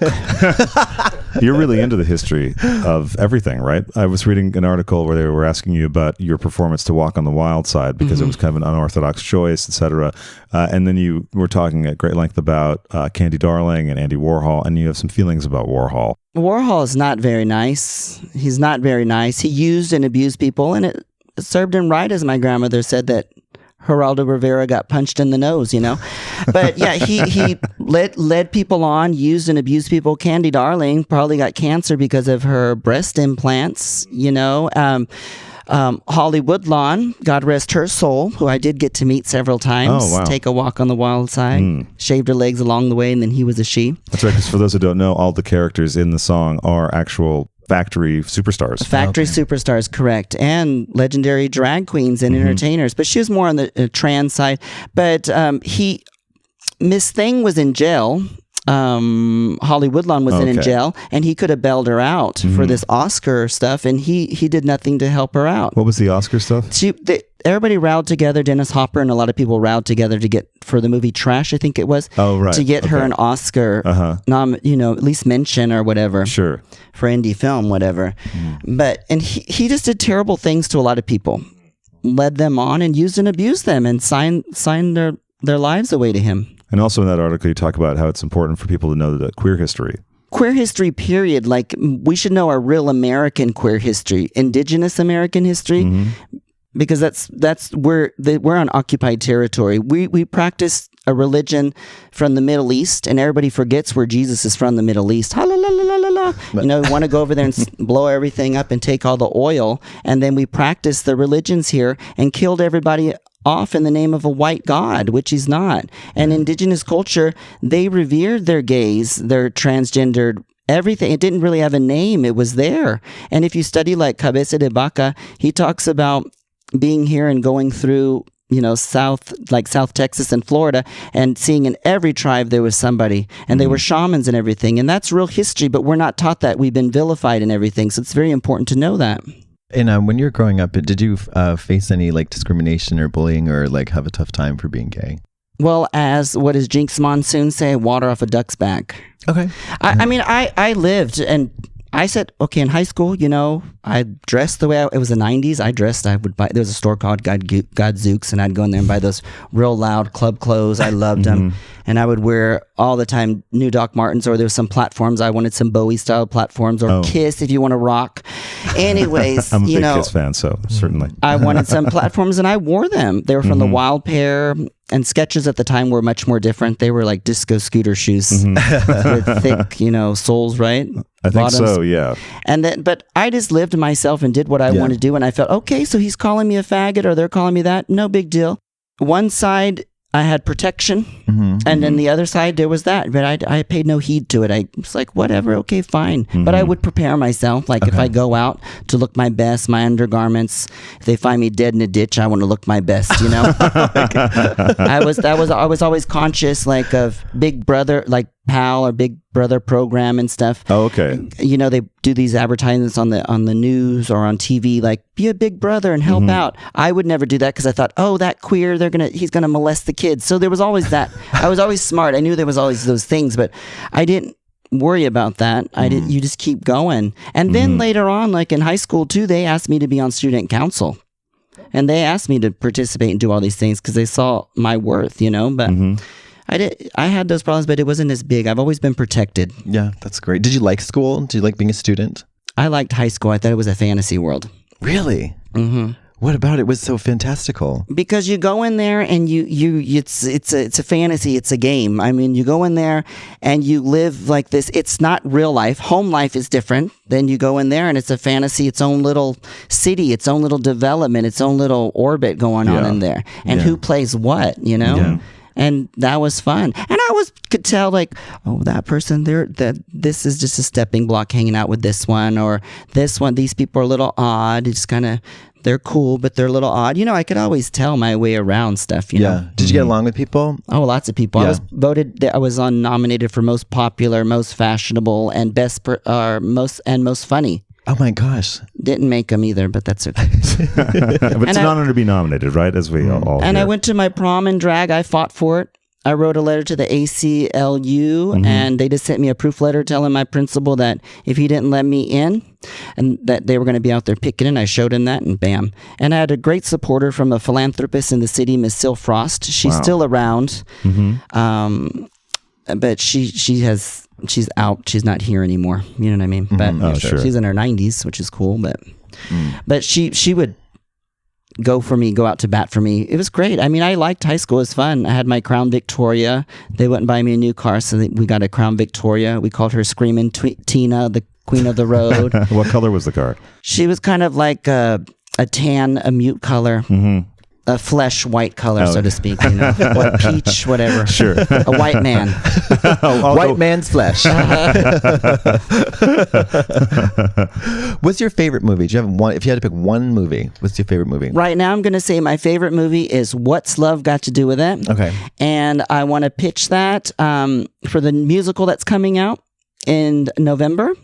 A: You're really into the history of everything, right? I was reading an article where they were asking you about your performance to Walk on the Wild Side because it was kind of an unorthodox choice, etc. And then you were talking at great length about Candy Darling and Andy Warhol, and you have some feelings about Warhol.
D: Warhol is not very nice. He's not very nice. He used and abused people, and it served him right, as my grandmother said, that Geraldo Rivera got punched in the nose, But yeah, he led people on, used and abused people. Candy Darling probably got cancer because of her breast implants, Holly Woodlawn, God rest her soul, who I did get to meet several times.
A: Oh, wow.
D: Take a walk on the wild side. Shaved her legs along the way, and then he was a she.
A: That's right, because for those who don't know, all the characters in the song are actual factory superstars.
D: Factory superstars, correct. And legendary drag queens and entertainers. But she was more on the trans side. But Miss Thing was in jail Holly Woodlawn was in jail, and he could have bailed her out for this Oscar stuff, and he did nothing to help her out.
A: What was the Oscar stuff?
D: Everybody rallied together. Dennis Hopper and a lot of people rallied together to get for the movie Trash, I think it was.
A: Oh, right.
D: To get her an Oscar, at least mention or whatever.
A: Sure.
D: For indie film, whatever. But he just did terrible things to a lot of people, led them on, and used and abused them, and signed their lives away to him.
A: And also in that article, you talk about how it's important for people to know the queer history.
D: Queer history, period. Like, we should know our real American queer history, indigenous American history, because that's we're on occupied territory. We practice a religion from the Middle East, and everybody forgets where Jesus is from the Middle East. Ha, la, la, la, la, la. We want to go over there and blow everything up and take all the oil, and then we practice the religions here and killed everybody off in the name of a white god, which he's not. And indigenous culture, they revered their gays, their transgendered, everything. It didn't really have a name. It was there. And if you study like Cabeza de Vaca, he talks about being here and going through, South Texas and Florida, and seeing in every tribe there was somebody, and they were shamans and everything. And that's real history, but we're not taught that. We've been vilified and everything. So it's very important to know that.
F: And when you were growing up, did you face any like discrimination or bullying, or like have a tough time for being gay?
D: Well, as what does Jinx Monsoon say? Water off a duck's back.
F: Okay.
D: I lived, and I said, okay, in high school, I dressed the way it was the 90s. I would buy, there was a store called Godzooks, and I'd go in there and buy those real loud club clothes. I loved them. And I would wear all the time new Doc Martens, or there was some platforms. I wanted some Bowie style platforms, or Kiss if you want to rock. Anyways,
A: I'm a big Kiss fan, so certainly.
D: I wanted some platforms, and I wore them. They were from the Wild Pair, and Skechers at the time were much more different. They were like disco scooter shoes with thick, soles, right?
A: I think so, yeah.
D: And then, but I just lived myself and did what I wanted to do, and I felt, okay, so he's calling me a faggot, or they're calling me that. No big deal. One side, I had protection, and then the other side, there was that, but I paid no heed to it. I was like, whatever, okay, fine. But I would prepare myself, like if I go out to look my best, my undergarments, if they find me dead in a ditch, I want to look my best, I was always conscious, like, of Big Brother, like PAL or Big Brother program and stuff.
A: Oh, okay.
D: They do these advertisements on the news or on TV, like, be a big brother and help out. I would never do that, because I thought, oh, that queer, he's gonna molest the kids. So there was always that. I was always smart. I knew there was always those things, but I didn't worry about that. You just keep going. And then later on, like in high school too, they asked me to be on student council, and they asked me to participate and do all these things because they saw my worth, but I had those problems, but it wasn't as big. I've always been protected.
F: Yeah, that's great. Did you like school? Did you like being a student?
D: I liked high school. I thought it was a fantasy world.
F: Really? What about it was so fantastical?
D: Because you go in there and it's a fantasy. It's a game. I mean, you go in there and you live like this. It's not real life. Home life is different. Then you go in there and it's a fantasy, its own little city, its own little development, its own little orbit going on in there. And who plays what, Yeah. And that was fun. And I could tell, like, oh, that person there, this is just a stepping block hanging out with this one, or this one, these people are a little odd. It's kind of, they're cool, but they're a little odd. I could always tell my way around stuff, you know.
F: Did you get along with people?
D: Oh, lots of people.
F: Yeah.
D: I was nominated for most popular, most fashionable, and most funny.
F: Oh my gosh.
D: Didn't make them either, but that's okay.
A: But it's an honor to be nominated, right? As we all
D: And
A: hear.
D: I went to my prom in drag. I fought for it. I wrote a letter to the ACLU, and they just sent me a proof letter telling my principal that if he didn't let me in, and that they were going to be out there picketing. I showed him that, and bam. And I had a great supporter from a philanthropist in the city, Miss Sil Frost. She's still around, but she's out. She's not here anymore. You know what I mean? But
A: sure.
D: She's in her 90s, which is cool. But she would go out to bat for me. It was great. I mean, I liked high school. It was fun. I had my Crown Victoria. They wouldn't buy me a new car, so we got a Crown Victoria. We called her Screaming Tina, the Queen of the Road.
A: What color was the car?
D: She was kind of like a tan, a mute color. a flesh white color, so to speak, what peach, whatever.
A: Sure.
D: A white man.
F: White man's flesh. What's your favorite movie? Do you have one? If you had to pick one movie, what's your favorite movie?
D: Right now, I'm going to say my favorite movie is What's Love Got to Do with It?
F: Okay.
D: And I want to pitch that for the musical that's coming out in November.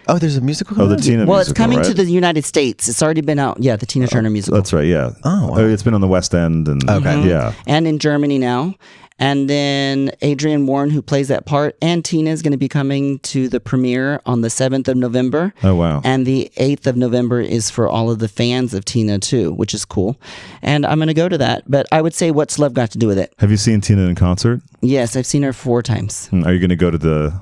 F: Oh, there's a musical.
A: The Tina musical,
D: Well, it's coming
A: right?
D: to the United States. It's already been out. Yeah, the Tina Turner musical.
A: That's right, yeah.
F: Oh, wow.
A: It's been on the West End. And
F: Okay.
A: Yeah.
D: And in Germany now. And then Adrienne Warren, who plays that part, and Tina is going to be coming to the premiere on the 7th of November.
A: Oh, wow.
D: And the 8th of November is for all of the fans of Tina, too, which is cool. And I'm going to go to that. But I would say, what's love got to do with it?
A: Have you seen Tina in concert?
D: Yes, I've seen her 4 times.
A: Are you going to go to the...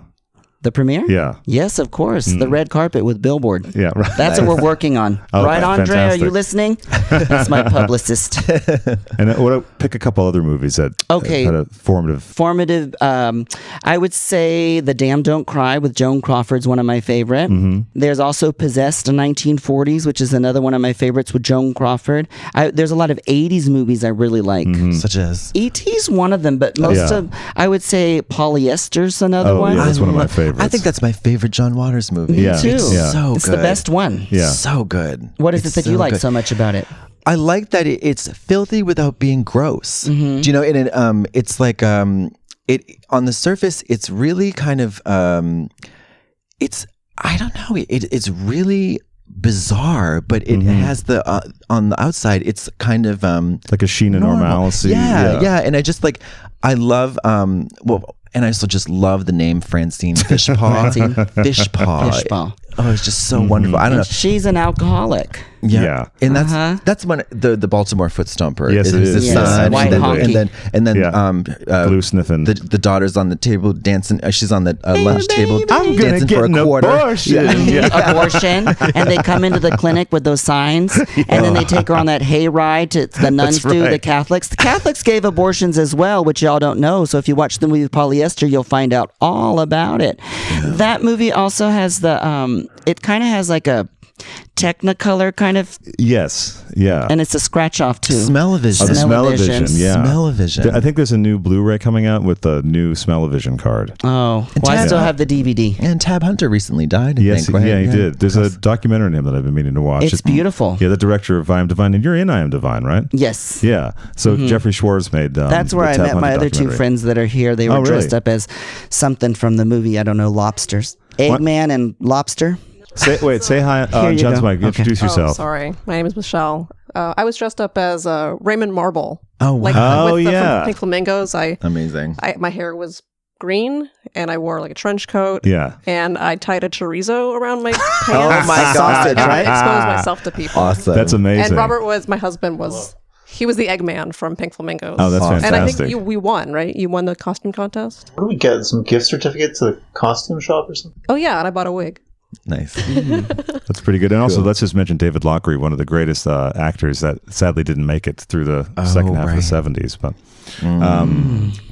D: The premiere?
A: Yeah.
D: Yes, of course. The red carpet with Billboard.
A: Yeah, right.
D: That's what we're working on.
A: Okay,
D: Right, Andre?
A: fantastic.
D: Are you listening? That's my publicist.
A: And pick a couple other movies that
D: Okay.
A: had a formative...
D: Formative, I would say The Damned Don't Cry with Joan Crawford's one of my favorite. There's also Possessed in 1940s, which is another one of my favorites with Joan Crawford. There's a lot of 80s movies I really like.
F: Such as
D: E.T.'s one of them, but most
A: Yeah.
D: of, I would say Polyester's another
A: Oh,
D: one.
A: yeah, that's one of my favorites.
F: I think that's my favorite John Waters movie.
D: Me
A: Yeah.
D: too.
A: Yeah.
F: So
D: It's
F: good.
D: the best one.
A: Yeah.
F: So good.
D: What is
F: It's
D: it that you like
F: good.
D: so much about it?
F: I like that it's filthy without being gross. Do you know? And it's like it on the surface. It's really kind of it's I don't know. It's really bizarre, but it has the on the outside. It's kind of
A: like a sheen of
F: normal.
A: normalcy.
F: Yeah. And I just like I love and I also just love the name Francine Fishpaw.
D: Francine.
F: Fishpaw.
D: Fishpaw.
F: Oh, it's just so wonderful. I don't know.
D: She's an alcoholic.
A: Yeah.
F: And that's when the Baltimore foot stomper.
A: Yes, it is.
F: The
A: Yes.
F: son,
D: White
F: and then
A: Yeah. Glue sniffing.
F: the daughter's on the table dancing. She's on the lunch table
A: I'm gonna
F: dancing
A: get
F: for a
A: an
F: quarter.
A: abortion. Yeah.
D: Abortion, and they come into the clinic with those signs, and then they take her on that hayride to the nuns
A: That's
D: do, the
A: right.
D: Catholics. The Catholics gave abortions as well, which y'all don't know. So if you watch the movie Polyester, you'll find out all about it. That movie also has it kind of has like a Technicolor kind of,
A: Yes. Yeah.
D: and it's a scratch off too.
F: Smell-o-vision.
A: the
D: Smell-o-vision.
A: Smell-o-vision. Yeah.
F: Smell-o-vision.
A: I think there's a new Blu-ray coming out with a new Smell-o-vision card.
D: Oh, well, I still have the DVD.
F: And Tab Hunter recently died, I
A: Yes,
F: think, right?
A: yeah, he did. There's a documentary on him that I've been meaning to watch.
D: It's beautiful.
A: Yeah, the director of I Am Divine, and you're in I Am Divine, right?
D: Yes.
A: Yeah. So Jeffrey Schwartz made.
D: That's where
A: the
D: I
A: Tab
D: met my
A: Hunter
D: other two
A: documentary.
D: friends that are here. They were
A: Oh, really?
D: dressed up as something from the movie, I don't know, Lobsters. Eggman and Lobster.
A: Say hi,
D: Here you
A: John's
D: go.
A: mic.
D: Okay.
A: Introduce
I: Oh,
A: yourself.
I: sorry. My name is Michelle. I was dressed up as Raymond Marble.
F: Oh, wow.
A: Oh,
I: with the
A: yeah.
I: Pink Flamingos.
F: Amazing.
I: My hair was green, and I wore like a trench coat.
A: Yeah.
I: And I tied a chorizo around my pants.
F: Oh, my God.
I: And I exposed myself to people.
F: Awesome.
A: That's amazing.
I: And Robert was, my husband was, he was the Eggman from Pink Flamingos.
A: Oh, that's
F: Awesome.
I: And I
A: fantastic.
I: think we won, right? You won the costume contest?
J: What do we get? Some gift certificates to the costume shop or something?
I: Oh, yeah, and I bought a wig.
F: Nice.
A: That's pretty good. And also, let's just mention David Lochary, one of the greatest actors that sadly didn't make it through the second half of the 70s. But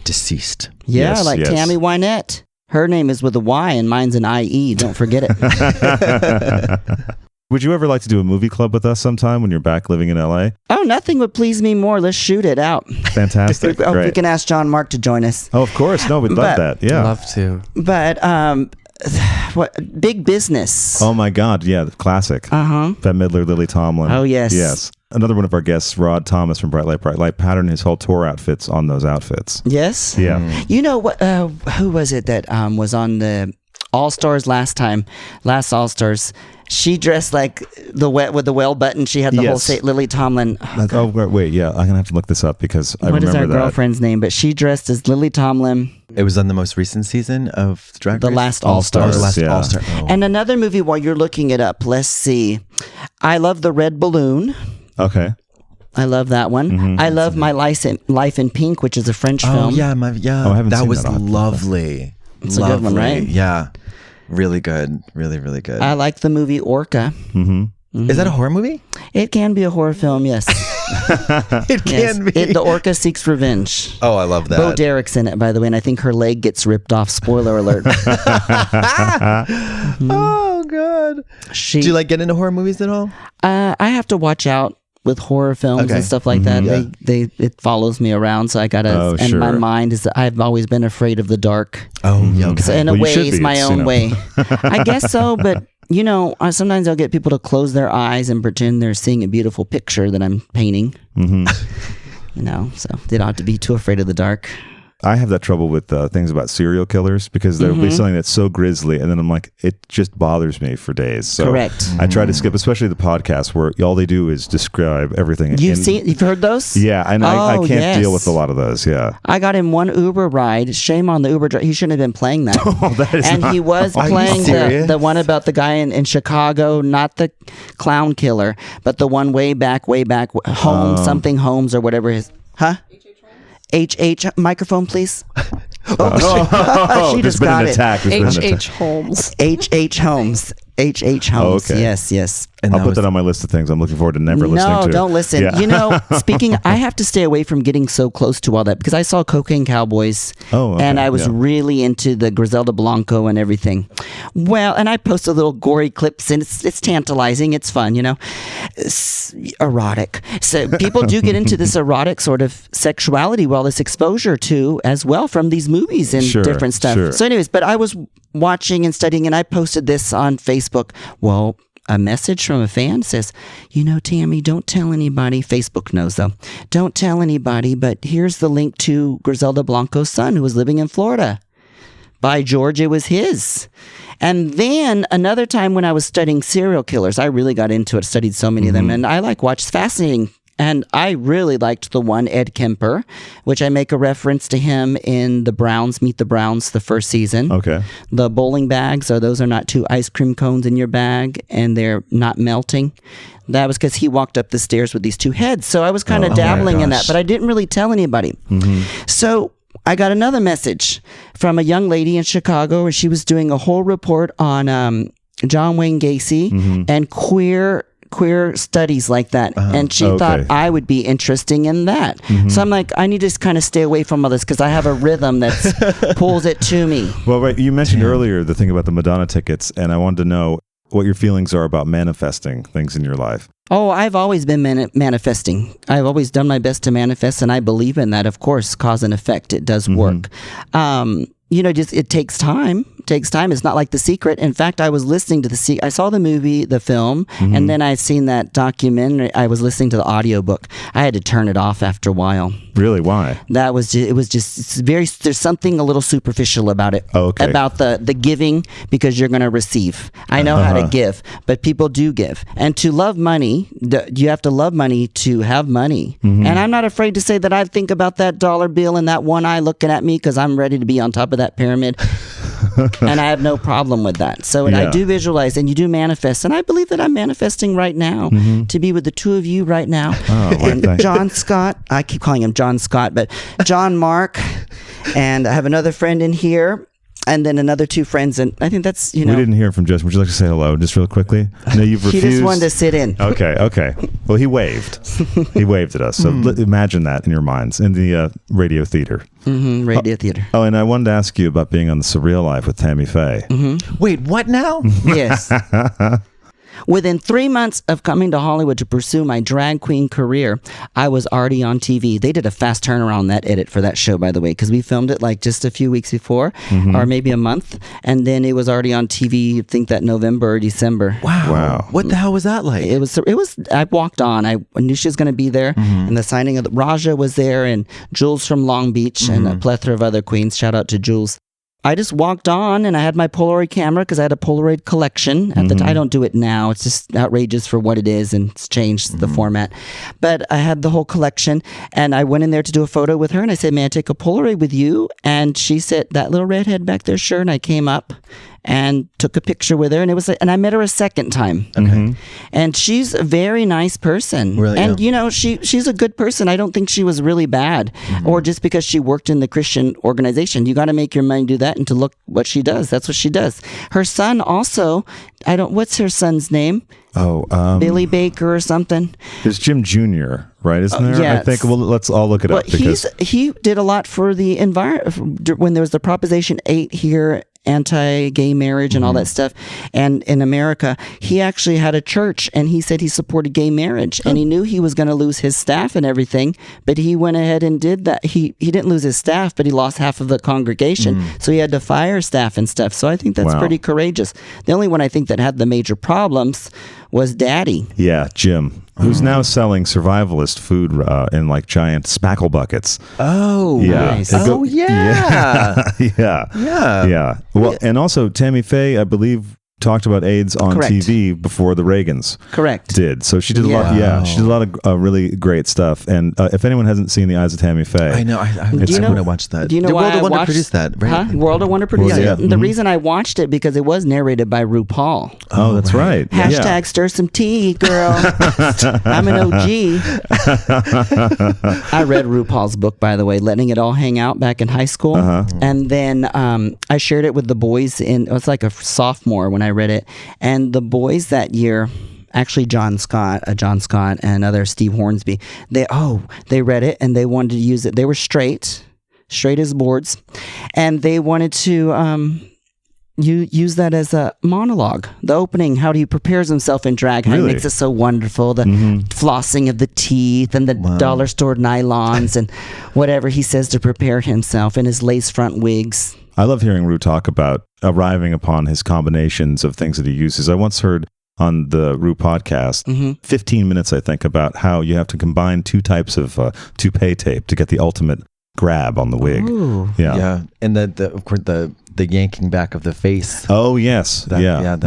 F: Deceased.
D: Yeah,
A: Yes,
D: like
A: yes.
D: Tammy Wynette. Her name is with a Y and mine's an IE. Don't forget it.
A: Would you ever like to do a movie club with us sometime when you're back living in LA?
D: Oh, nothing would please me more. Let's shoot it out.
A: Fantastic.
D: Oh, we
A: Great.
D: can ask John Mark to join us.
A: Oh, of course. No, we'd love
D: But-
A: that. Yeah.
G: Love to.
D: But what big business?
A: Oh my God! Yeah, the classic. Bette Midler, Lily Tomlin.
D: Oh, yes.
A: yes. Another one of our guests, Rod Thomas from Bright Light, patterned his whole tour outfits on those outfits.
D: Yes.
A: Yeah.
D: You know what? Who was it that was on the All Stars last All Stars? She dressed like with the well button. She had the whole
A: Yes.
D: set. Lily Tomlin.
A: Oh wait, yeah. I'm gonna have to look this up because I
D: What is
A: remember
D: our
A: that.
D: girlfriend's name? But she dressed as Lily Tomlin.
F: It was on the most recent season of Drag
D: The
F: Race?
D: last
F: Oh,
D: All-Stars.
F: the last
A: Yeah.
F: All-Star. Oh.
D: And another movie while you're looking it up. Let's see. I Love the Red Balloon.
A: Okay.
D: I love that one. I love My Life in Pink, which is a French
F: Oh,
D: film.
F: yeah.
A: Oh, I haven't
F: that
A: seen
F: was
A: that. I'll have to look that up.
F: lovely.
D: It's a good one, right?
F: Yeah. Really good. Really, really good.
D: I like the movie Orca.
F: Is that a horror movie?
D: It can be a horror film, yes.
F: It
D: Yes. The Orca Seeks Revenge.
F: Oh, I love that.
D: Bo Derek's in it, by the way, and I think her leg gets ripped off. Spoiler alert.
F: Oh, God.
D: She,
F: Do you like get into horror movies at all?
D: I have to watch out with horror films and stuff like that. It follows me around, so I gotta. And my mind is. I've always been afraid of the dark.
F: Oh, okay.
D: So in a way, it's my own way. I guess so, but. Sometimes I'll get people to close their eyes and pretend they're seeing a beautiful picture that I'm painting. So they don't have to be too afraid of the dark.
A: I have that trouble with things about serial killers because there'll be something that's so grisly, and then I'm like, it just bothers me for days. So
D: correct.
A: I try to skip, especially the podcast where all they do is describe everything.
D: You've heard those?
A: Yeah, and I can't deal with a lot of those. Yeah,
D: I got in one Uber ride. Shame on the Uber driver. He shouldn't have been playing that. He was playing the one about the guy in Chicago, not the clown killer, but the one way back, something Holmes or whatever his. Huh? H microphone, please. She just got it.
I: H Holmes.
D: H Holmes. H Holmes.
A: Okay.
D: Yes.
A: And I'll put that on my list of things I'm looking forward to never listening to.
D: No, don't listen.
A: Yeah.
D: Speaking, I have to stay away from getting so close to all that because I saw Cocaine Cowboys and I was really into the Griselda Blanco and everything. Well, and I post little gory clips and it's tantalizing. It's fun, It's erotic. So people do get into this erotic sort of sexuality, this exposure to as well from these movies and different stuff.
A: Sure.
D: So anyways, but I was watching and studying and I posted this on Facebook. Well, a message from a fan says, Tammy, don't tell anybody. Facebook knows, though. Don't tell anybody, but here's the link to Griselda Blanco's son who was living in Florida. By George, it was his. And then another time when I was studying serial killers, I really got into it, studied so many of them, and I watched fascinating. And I really liked the one, Ed Kemper, which I make a reference to him in the Browns, Meet the Browns, the first season.
A: Okay.
D: The bowling bags, those are not 2 ice cream cones in your bag and they're not melting. That was because he walked up the stairs with these 2 heads. So I was kind of dabbling in that, but I didn't really tell anybody. So I got another message from a young lady in Chicago where she was doing a whole report on John Wayne Gacy and queer studies like that. And she thought I would be interesting in that. So I'm like, I need to kind of stay away from all this because I have a rhythm that pulls it to me.
A: Well, right. You mentioned earlier the thing about the Madonna tickets, and I wanted to know what your feelings are about manifesting things in your life.
D: Oh, I've always been manifesting. I've always done my best to manifest, and I believe in that. Of course, cause and effect, it does work. It takes time. It's not like The Secret. In fact, I was listening to I saw the movie, the film, and then I'd seen that documentary. I was listening to the audiobook. I had to turn it off after a while.
A: Really? Why?
D: There's something a little superficial about it. About the giving, because you're going to receive. I know how to give, but people do give. And to love money, you have to love money to have money. And I'm not afraid to say that I think about that dollar bill and that one eye looking at me because I'm ready to be on top of that pyramid. And I have no problem with that. So I do visualize and you do manifest. And I believe that I'm manifesting right now to be with the 2 of you right now. And John Scott, I keep calling him John Scott, but John Mark. And I have another friend in here. And then another 2 friends, and I think that's,
A: We didn't hear from Justin. Would you like to say hello just real quickly? No, you've refused.
D: He just wanted to sit in.
A: Okay. Well, he waved. He waved at us. So imagine that in your minds, in the radio theater.
D: Radio theater.
A: Oh, and I wanted to ask you about being on the Surreal Life with Tammy Faye.
F: Wait, what now?
D: Yes. Within 3 months of coming to Hollywood to pursue my drag queen career, I was already on TV. They did a fast turnaround on that edit for that show, by the way, because we filmed it just a few weeks before, or maybe a month, and then it was already on TV. I think that November or December.
F: Wow! What the hell was that like?
D: It was. I walked on. I knew she was going to be there, and the signing of Raja was there, and Jules from Long Beach, and a plethora of other queens. Shout out to Jules. I just walked on and I had my Polaroid camera because I had a Polaroid collection at the time. I don't do it now. It's just outrageous for what it is and it's changed the format. But I had the whole collection and I went in there to do a photo with her and I said, may I take a Polaroid with you? And she said, that little redhead back there, sure. And I came up and took a picture with her and and I met her a second time. And she's a very nice person. Really, and she's a good person. I don't think she was really bad or just because she worked in the Christian organization. You got to make your money do that and to look what she does. That's what she does. Her son also, what's her son's name? Billy Bakker or something.
A: There's Jim Jr., right? Isn't there?
D: Yes.
A: I think, let's all look it up.
D: He did a lot for the environment when there was the Proposition 8 here anti-gay marriage and all that stuff. And in America, he actually had a church, and he said he supported gay marriage, and he knew he was going to lose his staff and everything, but he went ahead and did that. He didn't lose his staff, but he lost half of the congregation, so he had to fire staff and stuff. So I think that's pretty courageous. The only one I think that had the major problems was Daddy.
A: Yeah, Jim, who's now selling survivalist food in like giant spackle buckets.
F: Oh,
A: yeah.
F: Nice. Oh,
A: Yeah. Well, and also Tammy Faye, I believe, talked about AIDS on TV before the Reagans did. So she did a lot. Yeah, she did a lot of really great stuff. And if anyone hasn't seen The Eyes of Tammy Faye,
F: I know. I want to watch that.
D: Do you know why
F: World of Wonder
D: watched,
F: produced that? Right?
D: World of Wonder produced it. The reason I watched it because it was narrated by RuPaul.
A: Oh, that's right.
D: Hashtag stir some tea, girl. I'm an OG. I read RuPaul's book, by the way, Letting It All Hang Out, back in high school. And then I shared it with the boys it was like a sophomore when I read it. And the boys that year, actually John Scott and other Steve Hornsby, they read it and they wanted to use it. They were straight as boards, and they wanted to use that as a monologue. The opening, how he prepares himself in drag, how he makes it so wonderful, the flossing of the teeth and the dollar store nylons and whatever he says to prepare himself, and his lace front wigs.
A: I love hearing Ru talk about arriving upon his combinations of things that he uses. I once heard on the Ru podcast, 15 minutes, I think, about how you have to combine two types of toupee tape to get the ultimate grab on the wig.
F: Ooh. Yeah. And of course the yanking back of the face.
A: Oh yes,
F: that's have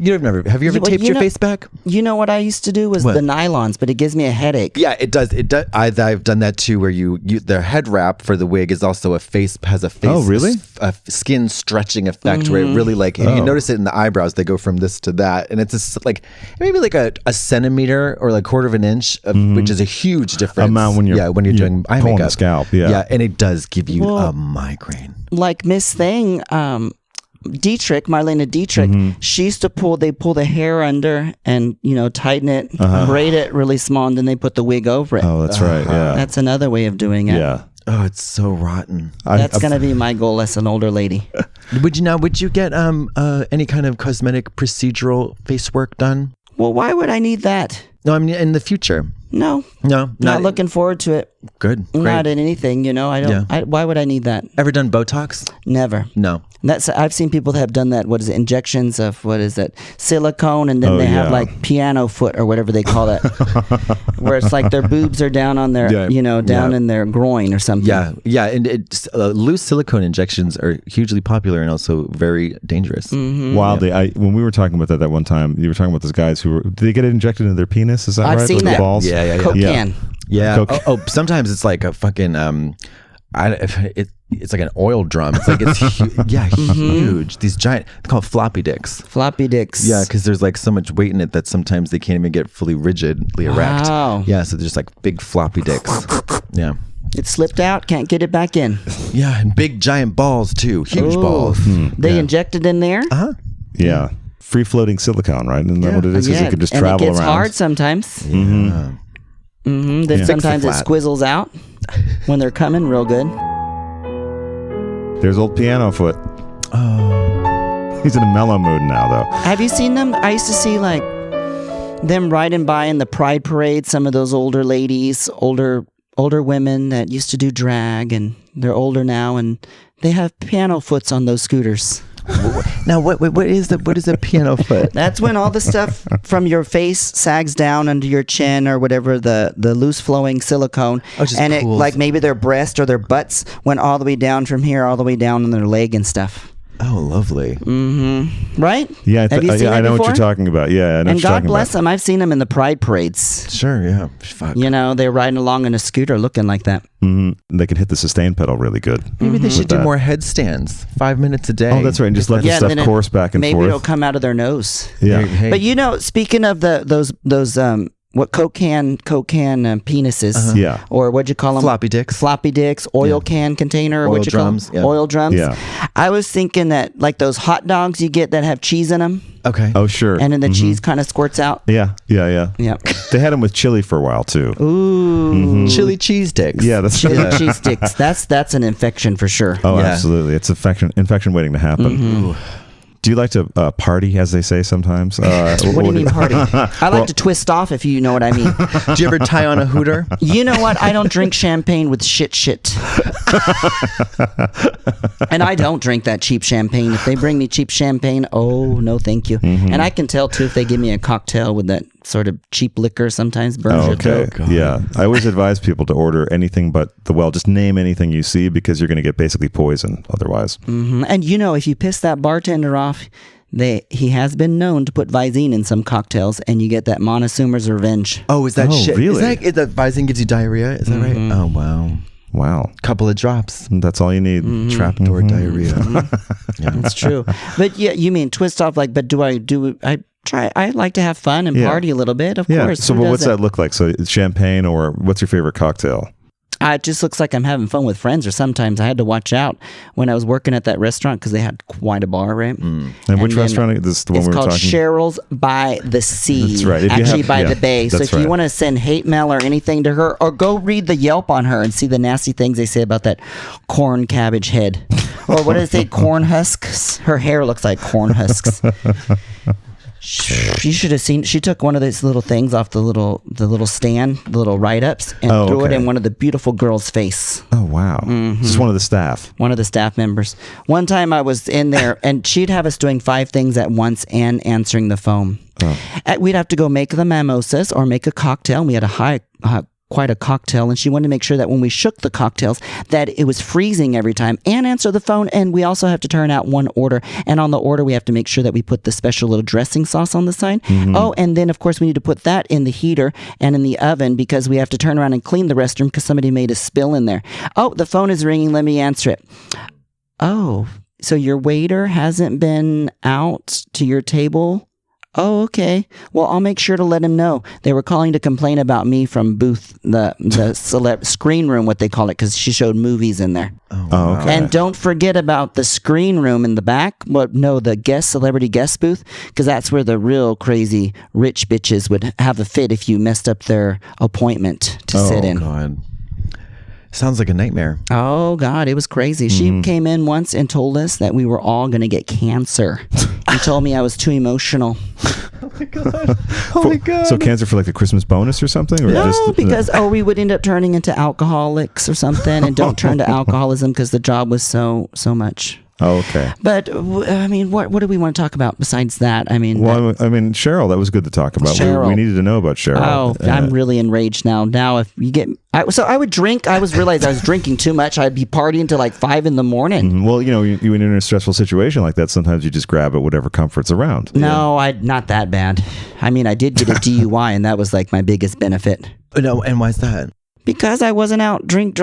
F: you ever taped your face back?
D: You know what I used to do was the nylons, but it gives me a headache.
F: Yeah, it does. I've done that too, where you the head wrap for the wig is also has a face.
A: Oh really?
F: A skin stretching effect where it really if you notice it in the eyebrows, they go from this to that, and it's just like maybe like a centimeter or like quarter of an inch, which is a huge difference.
A: Amount when you're
F: doing eye
A: pulling
F: makeup.
A: The scalp. Yeah,
F: and it does give you a migraine.
D: Like Miss Thing, Marlena Dietrich, she used to pull the hair under and, tighten it, braid it really small, and then they put the wig over it.
A: Oh, that's right. Yeah.
D: That's another way of doing it.
A: Yeah.
F: Oh, it's so rotten.
D: That's going to be my goal as an older lady.
F: Would you get any kind of cosmetic procedural face work done?
D: Well, why would I need that?
F: No, I mean in the future.
D: No, not looking forward to it.
F: Good. Great.
D: Not in anything, I don't. Why would I need that?
F: Ever done Botox?
D: Never.
F: No.
D: I've seen people that have done that. What is it? Injections of silicone, and then they have like piano foot or whatever they call that, where it's like their boobs are down on their, down in their groin or something.
F: Yeah, and loose silicone injections are hugely popular and also very dangerous.
A: Wildly, when we were talking about that one time, you were talking about those guys who did they get it injected into their penis? Is that right?
D: I've seen
A: with
D: that.
A: The balls?
D: Yeah. Coke can.
F: Yeah. Sometimes it's like a fucking it's like an oil drum. It's like huge. These giant, they're called floppy dicks.
D: Floppy dicks.
F: Yeah, because there's like so much weight in it that sometimes they can't even get fully rigidly erect.
D: Wow.
F: Yeah, so there's like big floppy dicks. Yeah.
D: It slipped out, can't get it back in.
F: Yeah, and big giant balls too. Huge balls.
D: They injected in there?
A: Yeah. Free floating silicone, right? Isn't that what it is? Because it could just travel around.
D: And it gets hard sometimes. Then sometimes it squizzles out when they're coming real good.
A: There's old Piano Foot. Oh. He's in a mellow mood now, though.
D: Have you seen them? I used to see like them riding by in the Pride Parade. Some of those older ladies, older women that used to do drag, and they're older now, and they have piano foots on those scooters.
F: Now, what is a piano foot?
D: That's when all the stuff from your face sags down under your chin or whatever, the loose flowing silicone, and it like maybe their breast or their butts went all the way down from here all the way down on their leg and stuff.
F: Oh, lovely.
D: Right?
A: Yeah,
D: Have you seen
A: I
D: that
A: know
D: before?
A: what you're talking about. Yeah, I know.
D: And God bless them. I've seen them in the Pride Parades.
F: Sure, yeah. Fuck.
D: They're riding along in a scooter looking like that.
A: They can hit the sustain pedal really good.
F: Maybe they should do more headstands. 5 minutes a day.
A: Oh, that's right. And just let the stuff course back and forth.
D: Maybe it'll come out of their nose.
A: Yeah.
D: But speaking of those Coke can penises.
A: Yeah.
D: Or what'd you call them?
F: Floppy dicks.
D: Oil can container.
F: Oil
D: What'd you
F: drums,
D: call them?
F: yeah.
D: Oil drums.
A: Yeah.
D: I was thinking that like those hot dogs you get that have cheese in them,
F: Okay.
A: Oh, sure.
D: and then the cheese kind of squirts out.
A: Yeah.
D: Yeah.
A: They had them with chili for a while too.
D: Ooh.
F: Chili cheese dicks.
A: Yeah, that's
D: Chili cheese sticks. That's an infection for sure.
A: Oh,
F: Yeah.
A: absolutely. It's infection waiting to happen. Do you like to party, as they say sometimes?
D: What do you mean party? I like to twist off, if you know what I mean.
F: Do you ever tie on a hooter?
D: You know what? I don't drink champagne with shit. And I don't drink that cheap champagne. If they bring me cheap champagne, oh, no thank you. And I can tell, too, if they give me a cocktail with that sort of cheap liquor, sometimes burns your throat.
A: Yeah. I always advise people to order anything but just name anything you see, because you're going to get basically poison otherwise.
D: And you know, if you piss that bartender off, he has been known to put Visine in some cocktails, and you get that Montezuma's revenge.
F: Oh, is that
A: Oh,
F: shit?
A: really?
F: Is that Visine gives you diarrhea? Is that right? Oh, wow.
A: Wow.
F: Couple of drops.
A: That's all you need.
F: Trapdoor diarrhea.
D: It's true. But yeah, you mean twist off like, but I like to have fun and party a little bit, of course.
A: So
D: Who
A: what's
D: doesn't?
A: that look like? So it's champagne, or what's your favorite cocktail?
D: It just looks like I'm having fun with friends, or sometimes I had to watch out when I was working at that restaurant because they had quite a bar, right?
A: And which
D: then
A: restaurant? This is the one
D: It's
A: we were
D: called
A: talking.
D: Cheryl's by the Sea.
A: That's right. If you
D: Actually,
A: have-
D: by
A: yeah,
D: the bay. So
A: that's
D: if you
A: right.
D: want to send hate mail or anything to her, or go read the Yelp on her and see the nasty things they say about that corn cabbage head. Or what do they say? Corn husks? Her hair looks like corn husks. You should have seen. She took one of those little things off the little stand, the little write-ups, and threw it in one of the beautiful girls' face.
A: Oh, wow. Just one of the staff.
D: One of the staff members. One time I was in there, and she'd have us doing 5 things at once and answering the phone. We'd have to go make the mimosas or make a cocktail. And we had quite a cocktail, and she wanted to make sure that when we shook the cocktails that it was freezing every time, and answer the phone. And we also have to turn out one order, and on the order we have to make sure that we put the special little dressing sauce on the side. Oh, and then of course we need to put that in the heater and in the oven, because we have to turn around and clean the restroom because somebody made a spill in there. Oh, the phone is ringing, let me answer it. Oh, so your waiter hasn't been out to your table? Oh, okay. Well, I'll make sure to let him know. They were calling to complain about me from booth, the screen room, what they call it, because she showed movies in there.
A: Oh, okay.
D: And don't forget about the screen room in the back. The celebrity guest booth, because that's where the real crazy rich bitches would have a fit if you messed up their appointment to sit in.
F: Oh, God. Sounds like a nightmare.
D: Oh, God, it was crazy. She came in once and told us that we were all going to get cancer. She told me I was too emotional.
F: Oh, my God. Oh, my God.
A: So cancer for like the Christmas bonus or something? Or
D: No, because we would end up turning into alcoholics or something, and don't turn to alcoholism because the job was so much.
A: Oh, okay.
D: But I mean, what do we want to talk about besides that? I mean,
A: Cheryl, that was good to talk about.
D: Cheryl.
A: We needed to know about Cheryl.
D: Oh, I'm really enraged now. Now, if you get, I would drink. I realized I was drinking too much. I'd be partying till like 5 a.m.
A: Well, you when you're in a stressful situation like that, sometimes you just grab at whatever comfort's around.
D: No, not that bad. I mean, I did get a DUI, and that was like my biggest benefit.
F: No, and why's that?
D: Because I wasn't out drunk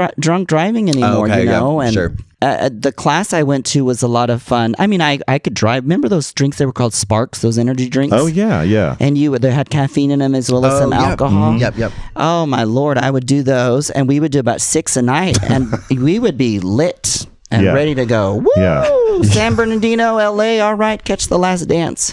D: driving anymore,
F: Okay, yeah,
D: and
F: sure.
D: The class I went to was a lot of fun. I mean, I could drive. Remember those drinks that were called Sparks, those energy drinks?
A: Oh, yeah.
D: And they had caffeine in them as well as some alcohol.
F: Yep.
D: Oh, my Lord, I would do those, and we would do about 6 a night, and we would be lit and ready to go. Woo!
A: Yeah.
D: San Bernardino, LA, all right, catch the last dance.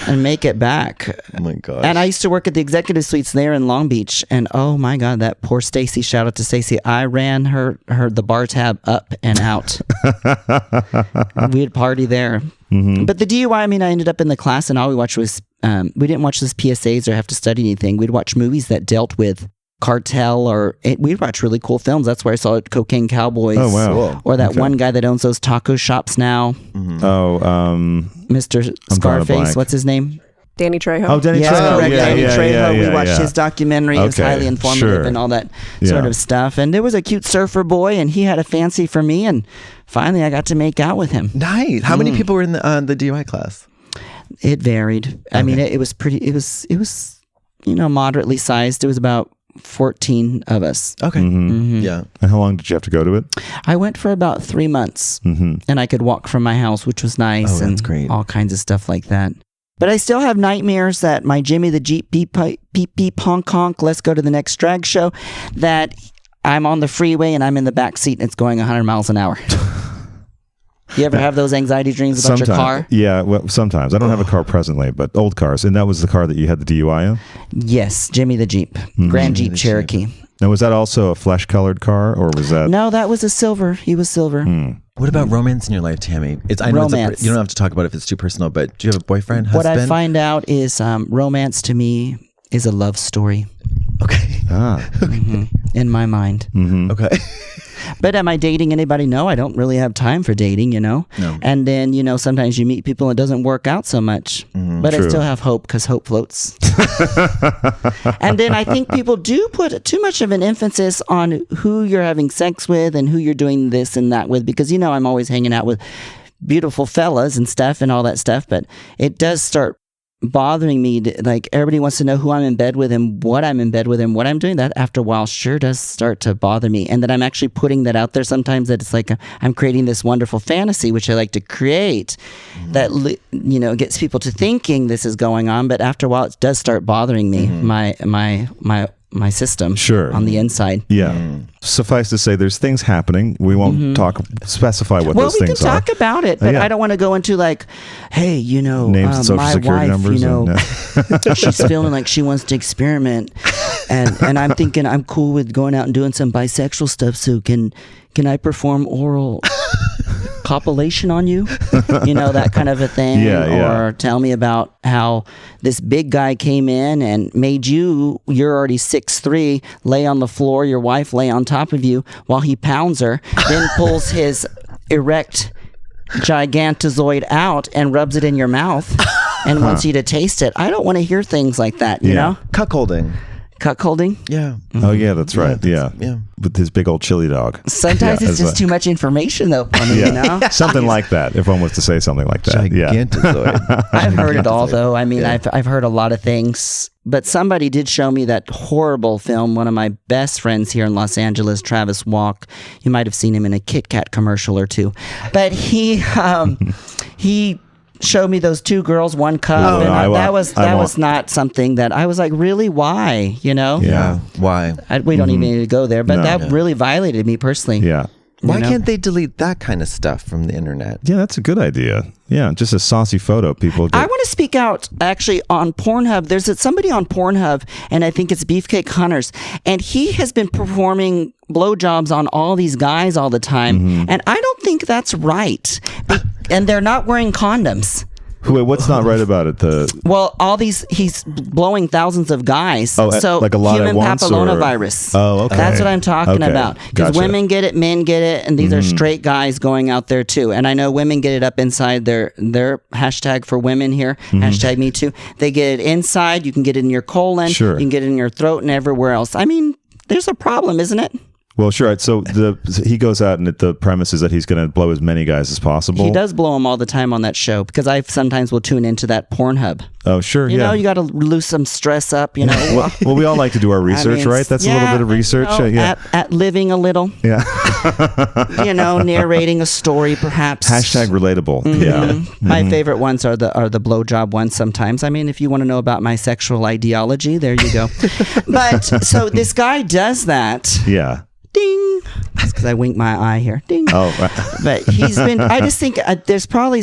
D: And make it back.
F: Oh, my gosh.
D: And I used to work at the executive suites there in Long Beach, and oh my God, that poor Stacy, shout out to Stacy. I ran the bar tab up and out. We'd party there. But the DUI, I mean, I ended up in the class, and all we watched was, we didn't watch those PSAs or have to study anything. We'd watch movies that dealt with cartel, we'd watch really cool films. That's where I saw Cocaine Cowboys.
A: Oh, wow.
D: Or that one guy that owns those taco shops now.
A: Oh,
D: Mr.
A: a
D: Scarface,
A: blank.
D: what's his name?
I: Danny Trejo.
A: Oh, Danny
D: Yes,
A: Trejo.
D: correct. Danny Trejo. We watched
A: yeah.
D: his documentary. It was
A: Okay,
D: highly informative
A: sure.
D: and all that sort of stuff. And there was a cute surfer boy, and he had a fancy for me. And finally, I got to make out with him.
F: Nice. How many people were in the DUI class?
D: It varied. I mean, it was pretty. It was moderately sized. It was about 14 of us.
F: Okay. Yeah.
A: And how long did you have to go to it?
D: I went for about 3 months, and I could walk from my house, which was nice.
F: Oh, that's
D: and
F: great.
D: All kinds of stuff like that. But I still have nightmares that my Jimmy the Jeep beep beep honk honk, let's go to the next drag show, that I'm on the freeway and I'm in the back seat and it's going 100 miles an hour. You ever have those anxiety dreams about your car?
A: Yeah, well, sometimes. I don't have a car presently, but old cars. And that was the car that you had the DUI on?
D: Yes, Jimmy the Jeep. Grand Jeep Cherokee.
A: Now, was that also a flesh-colored car, or was that...
D: No, that was a silver. He was silver.
F: What about romance in your life, Tammy? I know
D: Romance.
F: you don't have to talk about it if it's too personal, but do you have a boyfriend, husband?
D: What I find out is romance to me is a love story.
F: Okay.
D: In my mind.
F: Okay.
D: But am I dating anybody? No, I don't really have time for dating, No. And then, sometimes you meet people and it doesn't work out so much. But
A: True.
D: I still have hope because hope floats. And then I think people do put too much of an emphasis on who you're having sex with and who you're doing this and that with. Because, I'm always hanging out with beautiful fellas and stuff and all that stuff. But it does start bothering me. Like, everybody wants to know who I'm in bed with and what I'm in bed with and what I'm doing. That after a while sure does start to bother me. And that I'm actually putting that out there sometimes, that it's like I'm creating this wonderful fantasy, which I like to create, that, gets people to thinking this is going on. But after a while, it does start bothering me, my system on the inside.
A: Yeah. Suffice to say, there's things happening. We won't specify what those things are.
D: Well, we can talk about it, but I don't want to go into like, hey,
A: names and social
D: my
A: security
D: wife,
A: numbers.
D: she's feeling like she wants to experiment, and I'm thinking I'm cool with going out and doing some bisexual stuff. So can I perform oral copulation on you? That kind of a thing. Or tell me about how this big guy came in and made you're already 6'3", lay on the floor, your wife lay on top of you while he pounds her, then pulls his erect gigantazoid out and rubs it in your mouth and wants you to taste it. I don't want to hear things like that, you know?
F: Cuckolding.
D: Cuckolding?
F: Yeah.
A: Oh, yeah, that's right. Yeah. With his big old chili dog.
D: Sometimes it's just too much information, though, for me,
A: Something like that, if one was to say something like that.
F: Gigantazoid.
D: I've heard it all, though. I mean, I've heard a lot of things. But somebody did show me that horrible film. One of my best friends here in Los Angeles, Travis Walk. You might have seen him in a Kit Kat commercial or two. But he showed me those two girls, one cup, that was not something that I was like, really, why?
F: Yeah, why?
D: We don't even need to go there, but that really violated me personally.
A: Yeah.
F: Why can't they delete that kind of stuff from the internet?
A: Yeah, that's a good idea. Yeah, just a saucy photo. People
D: I want to speak out actually on Pornhub. There's somebody on Pornhub, and I think it's Beefcake Hunters, and he has been performing blowjobs on all these guys all the time, and I don't think that's right. And they're not wearing condoms.
A: Wait, what's not right about it?
D: Well, he's blowing thousands of guys. So
A: like a lot
D: human
A: at once,
D: papillomavirus.
A: Oh, okay.
D: That's what I'm talking about. Because
A: Gotcha.
D: women get it, men get it, and these are straight guys going out there too. And I know women get it up inside their hashtag for women here, hashtag me too. They get it inside. You can get it in your colon.
A: Sure.
D: You can get it in your throat and everywhere else. I mean, there's a problem, isn't it?
A: Well, sure. Right. So he goes out, and the premise is that he's going to blow as many guys as possible.
D: He does blow them all the time on that show, because I sometimes will tune into that Pornhub.
A: Oh, sure.
D: You know, you got to lose some stress up,
A: well, we all like to do our research, right? That's a little bit of research.
D: At living a little.
A: Yeah.
D: Narrating a story, perhaps.
A: Hashtag relatable. Yeah.
D: My favorite ones are the blowjob ones sometimes. I mean, if you want to know about my sexual ideology, there you go. But so this guy does that.
A: Yeah.
D: Ding. That's because I winked my eye here. Ding.
A: Oh, right.
D: But I just think there's probably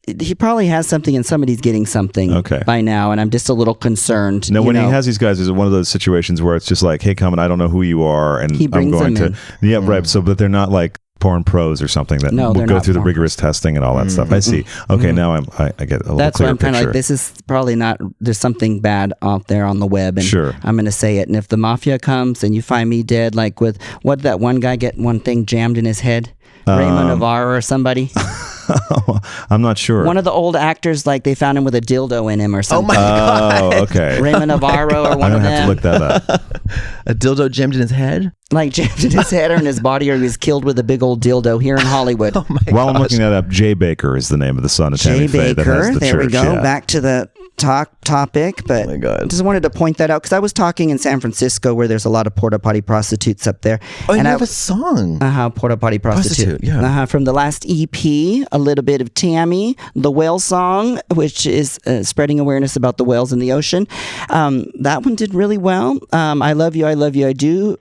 D: he probably has something and somebody's getting something by now. And I'm just a little concerned.
A: Now, when he has these guys, is it one of those situations where it's just like, hey, come and I don't know who you are. And
D: he brings
A: I'm going
D: them
A: to,
D: in.
A: right. So, but they're not like porn pros or something that will go through the rigorous testing and all that stuff. I see. Okay. Now I get a little
D: That's why
A: clearer
D: I'm kind of
A: picture.
D: like, this is probably not, there's something bad out there on the web, and
A: Sure.
D: I'm going to say it. And if the mafia comes and you find me dead, like with, what did that one guy get one thing jammed in his head? Raymond Navarro or somebody?
A: I'm not sure.
D: One of the old actors, like they found him with a dildo in him or something.
F: Oh my God.
A: Oh, okay.
D: Raymond Navarro or one of them.
A: I have to look that up.
F: A dildo jammed in his head?
D: Like jammed in his head or in his body, or he was killed with a big old dildo here in Hollywood.
A: While I'm looking that up, Jay Bakker is the name of the son of Tammy Faye that has the
D: there
A: church.
D: we go.
A: Yeah.
D: Back to the topic, but just wanted to point that out because I was talking in San Francisco where there's a lot of Porta-Potty Prostitutes up there.
F: Oh, and you have a song.
D: Porta-Potty Prostitute.
F: Yeah.
D: From the last EP, a little bit of Tammy, the whale song, which is spreading awareness about the whales in the ocean. That one did really well. I Love You, I Love You,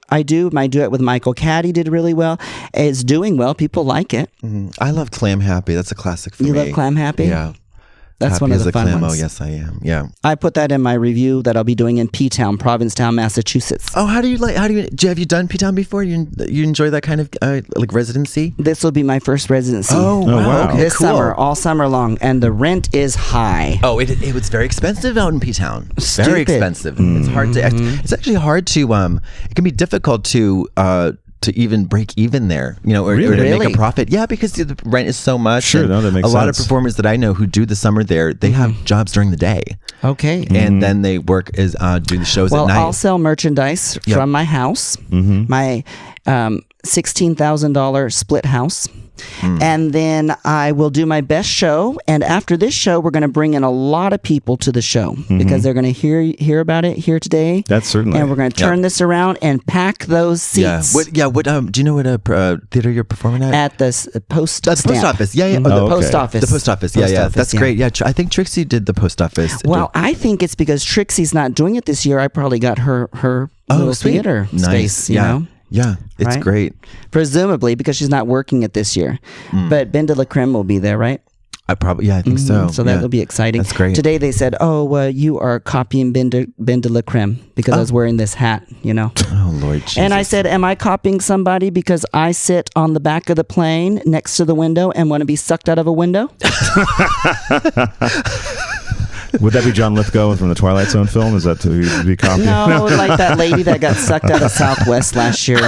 D: I Do. My duet with Michael Caddy did really well. It's doing well. People like it.
F: Mm-hmm. I love Clam Happy. That's a classic for me.
D: You love Clam Happy?
F: Yeah.
D: That's
F: Happy
D: one of the fun
F: clam.
D: ones.
F: Oh, yes, I am. Yeah.
D: I put that in my review that I'll be doing in P-Town, Provincetown, Massachusetts.
F: Oh, have you done P-Town before? You enjoy that kind of like residency?
D: This will be my first residency.
F: Oh, wow. Okay,
D: this
F: cool.
D: summer, all summer long, and the rent is high.
F: Oh, it was very expensive out in P-Town.
D: Stupid.
F: Very expensive. It's hard to. It's actually hard to. It can be difficult to even break even there, or to make a profit. Yeah, because the rent is so much.
A: Sure, no, that makes
F: sense. A lot of
A: sense.
F: performers that I know who do the summer there, they have jobs during the day.
D: Okay.
F: And then they work as do the shows at night.
D: I'll sell merchandise from my house, my $16,000 split house. And then I will do my best show. And after this show, we're going to bring in a lot of people to the show because they're going to hear about it here today.
A: That's certainly.
D: And we're going to turn this around and pack those seats.
F: What do you know what theater you're performing at?
D: At the post
F: That's the post office. Yeah.
D: The post office.
F: The post office. Yeah. That's great. Yeah. I think Trixie did the post office.
D: Well, I think it's because Trixie's not doing it this year. I probably got her little theater space, you know?
F: Yeah, it's
D: right?
F: great.
D: Presumably, because she's not working it this year. But Ben de la Creme will be there, right?
F: I think so.
D: So that will be exciting.
F: That's great.
D: Today they said, you are copying Ben de la Creme because I was wearing this hat,
F: Oh, Lord Jesus.
D: And I said, am I copying somebody because I sit on the back of the plane next to the window and want to be sucked out of a window?
A: Would that be John Lithgow from the Twilight Zone film? Is that to be copied?
D: No, like that lady that got sucked out of Southwest last year.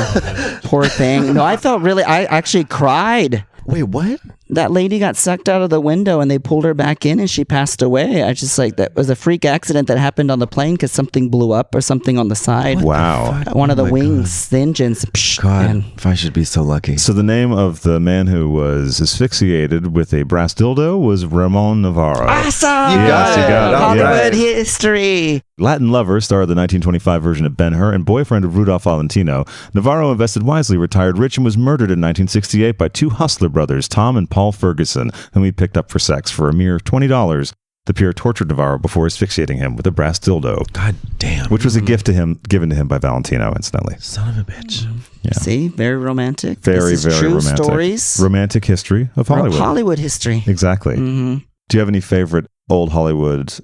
D: Poor thing. No, I actually cried.
F: Wait, what?
D: That lady got sucked out of the window and they pulled her back in and she passed away. I just that was a freak accident that happened on the plane because something blew up or something on the side.
A: Wow.
D: One of the wings, the engines.
F: God, if I should be so lucky.
A: So the name of the man who was asphyxiated with a brass dildo was Ramon Navarro.
D: Awesome!
A: You got it.
D: Hollywood history.
A: Latin Lover, star of the 1925 version of Ben-Hur and boyfriend of Rudolph Valentino, Navarro invested wisely, retired rich, and was murdered in 1968 by two hustler brothers, Tom and Paul Ferguson, whom he picked up for sex for a mere $20. The pair tortured Navarro before asphyxiating him with a brass dildo.
F: God damn.
A: Which was a gift given to him by Valentino, incidentally.
F: Son of a bitch.
A: Yeah.
D: See, very romantic.
A: Very,
D: this is
A: very
D: true
A: romantic.
D: Stories.
A: Romantic history of Hollywood.
D: Hollywood history.
A: Exactly. Do you have any favorite old Hollywood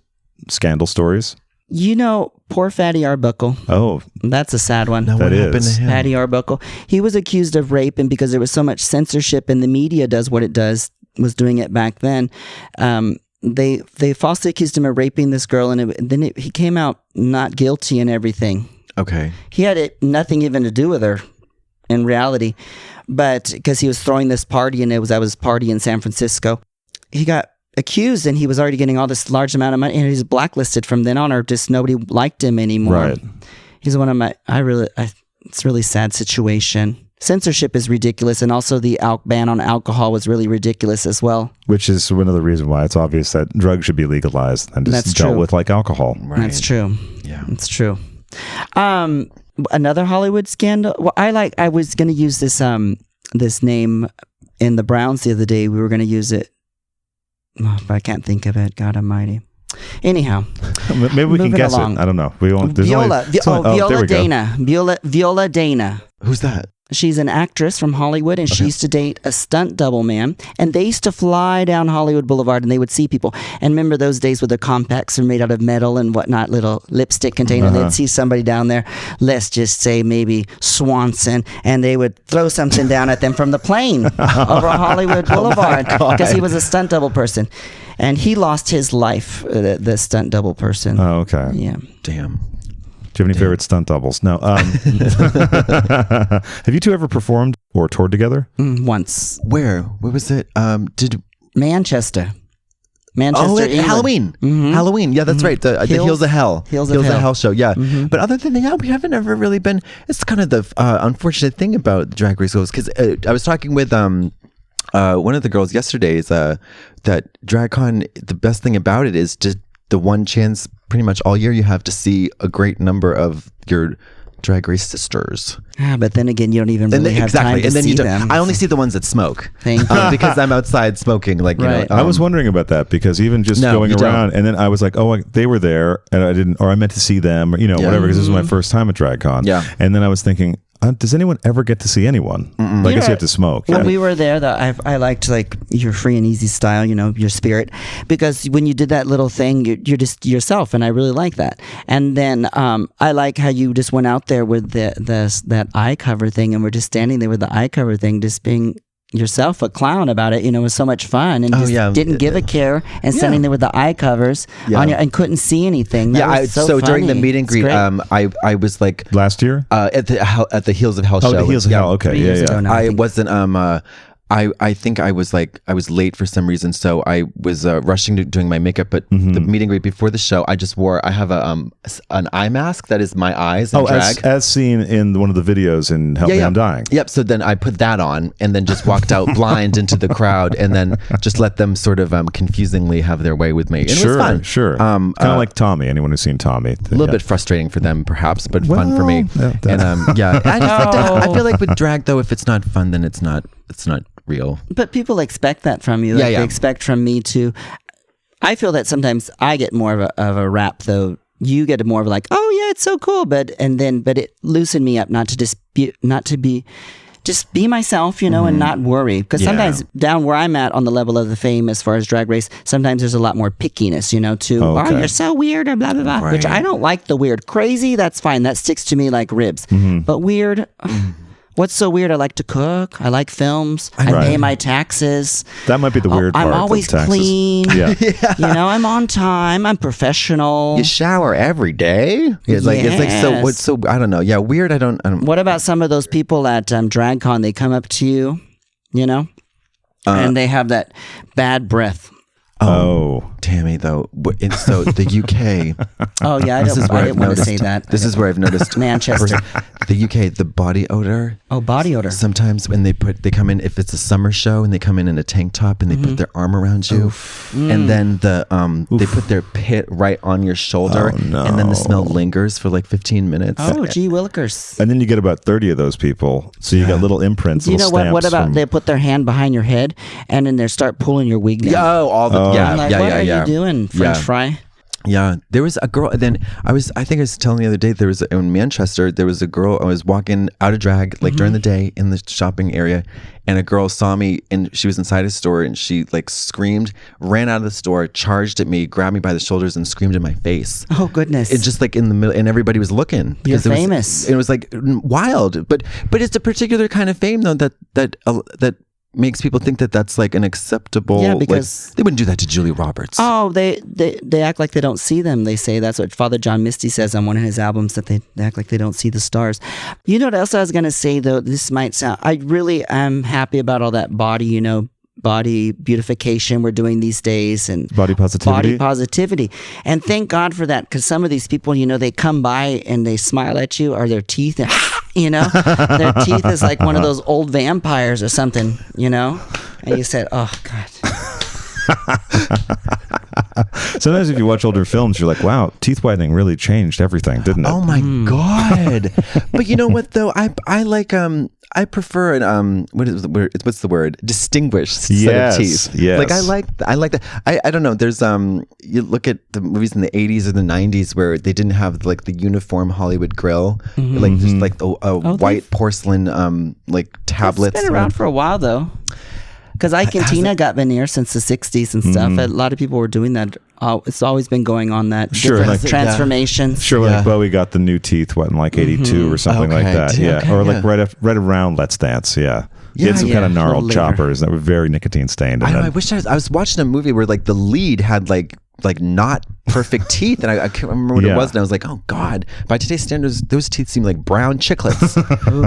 A: scandal stories?
D: Poor Fatty Arbuckle.
A: Oh.
D: That's a sad one.
F: Now, what happened to him?
D: Fatty Arbuckle. He was accused of rape, and because there was so much censorship and the media does what it does, was doing it back then, they falsely accused him of raping this girl, and then he came out not guilty and everything.
F: Okay.
D: He had nothing even to do with her in reality, but because he was throwing this party, and I was party in San Francisco. He got accused and he was already getting all this large amount of money and he's blacklisted from then on, or just nobody liked him anymore.
A: Right.
D: He's one of my, it's a really sad situation. Censorship is ridiculous, and also the ban on alcohol was really ridiculous as well. Which
A: is one of the reasons why it's obvious that drugs should be legalized and just dealt with like alcohol.
F: Right.
D: That's true.
F: Yeah.
D: It's true. Another Hollywood scandal. Well, I was going to use this name in the Browns the other day. We were going to use it. Oh, but I can't think of it. God Almighty. Anyhow,
A: maybe we can guess
D: along.
A: it. I don't know. We won't.
D: Viola Dana. Viola Dana.
F: Who's that?
D: She's an actress from Hollywood, and she used to date a stunt double man. And they used to fly down Hollywood Boulevard, and they would see people. And remember those days with the compacts are made out of metal and whatnot, little lipstick container. They'd see somebody down there, let's just say maybe Swanson, and they would throw something down at them from the plane over Hollywood Boulevard because he was a stunt double person. And he lost his life, the stunt double person.
A: Oh, okay.
D: Yeah.
F: Damn.
A: Do you have any favorite stunt doubles? No. Have you two ever performed or toured together?
D: Once.
F: Where was it?
D: Manchester. Manchester, England.
F: Halloween.
D: Mhm.
F: Halloween. Yeah, that's right. The Heels of Hell.
D: Heels of Hell
F: show. Yeah. But other than that, we haven't ever really been. It's kind of the unfortunate thing about Drag Race goes because I was talking with one of the girls yesterday. Is that DragCon? The best thing about it is just the one chance, pretty much all year, you have to see a great number of your Drag Race sisters.
D: But then again, you don't even really have time to see them.
F: I only see the ones that smoke.
D: Thank you.
F: Because I'm outside smoking. Like,
D: Right.
A: I was wondering about that because even just
F: No,
A: going
F: you
A: around,
F: don't.
A: and then I was like, oh, they were there, and I didn't, or I meant to see them, or whatever, because this was my first time at DragCon.
F: Yeah.
A: And then I was thinking, does anyone ever get to see anyone? I guess you have to smoke.
D: When we were there, I liked like your free and easy style, your spirit, because when you did that little thing, you're just yourself, and I really like that. And then I like how you just went out there with that eye cover thing, and we're just standing there with the eye cover thing, just being yourself, a clown about it. It was so much fun, and didn't give a care, and standing there with the eye covers on you, and couldn't see anything. That was so
F: during the
D: funny.
F: meet and greet, I was like
A: last year
F: at the Heels of Hell show.
A: The Heels of Hell. Okay,
D: 3 years ago now,
F: I wasn't. I think I was late for some reason, so I was rushing to doing my makeup. But the meet and greet before the show, I have an eye mask that is my eyes in drag,
A: as seen in one of the videos in Help Me I'm Dying.
F: Yep. So then I put that on, and then just walked out blind into the crowd, and then just let them sort of confusingly have their way with me. And it was fun.
A: Sure. Kind of like Tommy. Anyone who's seen Tommy,
F: a little bit frustrating for them, perhaps, but fun for me. And I feel like with drag, though, if it's not fun, then it's not real.
D: But people expect that from you. They expect from me to. I feel that sometimes I get more of a rap, though. You get more of like, oh yeah, it's so cool, but it loosened me up not to be myself, and not worry. Because sometimes down where I'm at on the level of the fame as far as Drag Race, sometimes there's a lot more pickiness, oh, you're so weird or blah, blah, blah. Right. Which I don't like the weird. Crazy, that's fine. That sticks to me like ribs. But weird... What's so weird? I like to cook. I like films. I pay my taxes.
A: That might be the weird part.
D: I'm always clean.
A: Yeah.
D: I'm on time. I'm professional.
F: You shower every day. It's like so. What's so? I don't know. Yeah, weird. I don't.
D: What about some of those people at DragCon? They come up to you, and they have that bad breath.
A: Oh,
F: Tammy, though. So the UK.
D: Oh yeah, I didn't want to say that.
F: This is where I've noticed
D: Manchester,
F: the UK, the body odor.
D: Oh, body odor.
F: Sometimes when they come in, if it's a summer show and they come in a tank top and they put their arm around you, and then they put their pit right on your shoulder, and then the smell lingers for like 15 minutes.
D: Oh, gee willikers.
A: And then you get about 30 of those people, so you got little imprints.
D: You know what? What about they put their hand behind your head and then they start pulling your wig down?
F: All the
D: I'm like, what are you doing, French fry?
F: Yeah, there was a girl. Then I think I was telling the other day, there was in Manchester, there was a girl. I was walking out of drag during the day in the shopping area, and a girl saw me, and she was inside a store, and she like screamed, ran out of the store, charged at me, grabbed me by the shoulders, and screamed in my face.
D: Oh goodness!
F: It's just like in the middle, and everybody was looking.
D: You're famous.
F: It was like wild, but it's a particular kind of fame though that makes people think that that's like an acceptable. Yeah, because they wouldn't do that to Julia Roberts.
D: Oh, they act like they don't see them. They say that's what Father John Misty says on one of his albums, that they act like they don't see the stars. You know what else I was going to say though? This might sound. I really am happy about all that body, body beautification we're doing these days, and
A: body positivity.
D: And thank God for that, because some of these people, they come by and they smile at you, or their teeth, their teeth is like one of those old vampires or something, and you said, oh God.
A: Sometimes if you watch older films, you're like, wow, teeth whitening really changed everything, didn't it?
F: Oh my God. But you know what though? I like I prefer an what's the word? Distinguished set of teeth.
A: Yes.
F: Like I like that. I don't know. There's you look at the movies in the 80s or the 90s where they didn't have like the uniform Hollywood grill, like just like a white porcelain like tablets.
D: It's been around for a while though. Because Tina got veneer since the 60s and stuff. A lot of people were doing that. It's always been going on that.
A: Sure,
D: different transformations.
A: Sure, like Bowie got the new teeth, in like 82 or something like that. Yeah, okay, or like right around Let's Dance. Yeah. He had some kind of gnarled choppers that were very nicotine stained.
F: I wish I was watching a movie where like the lead had like not perfect teeth, and I can't remember what it was, and I was like, oh God, by today's standards, those teeth seem like brown chiclets.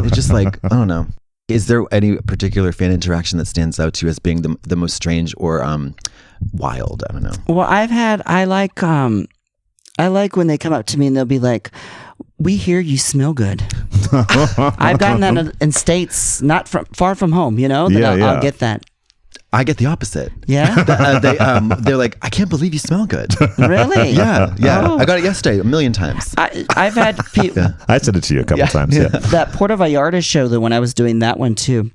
F: It's just like, I don't know. Is there any particular fan interaction that stands out to you as being the most strange or wild. I don't know.
D: Well, I like when they come up to me and they'll be like, "We hear you smell good." I've gotten that in states, not far from home. I'll get that.
F: I get the opposite.
D: Yeah.
F: They're like, "I can't believe you smell good."
D: Really?
F: Yeah.
D: Oh.
F: I got it yesterday 1,000,000 times.
D: I've had people.
A: I said it to you a couple times. Yeah.
D: That Puerto Vallarta show, when I was doing that one too,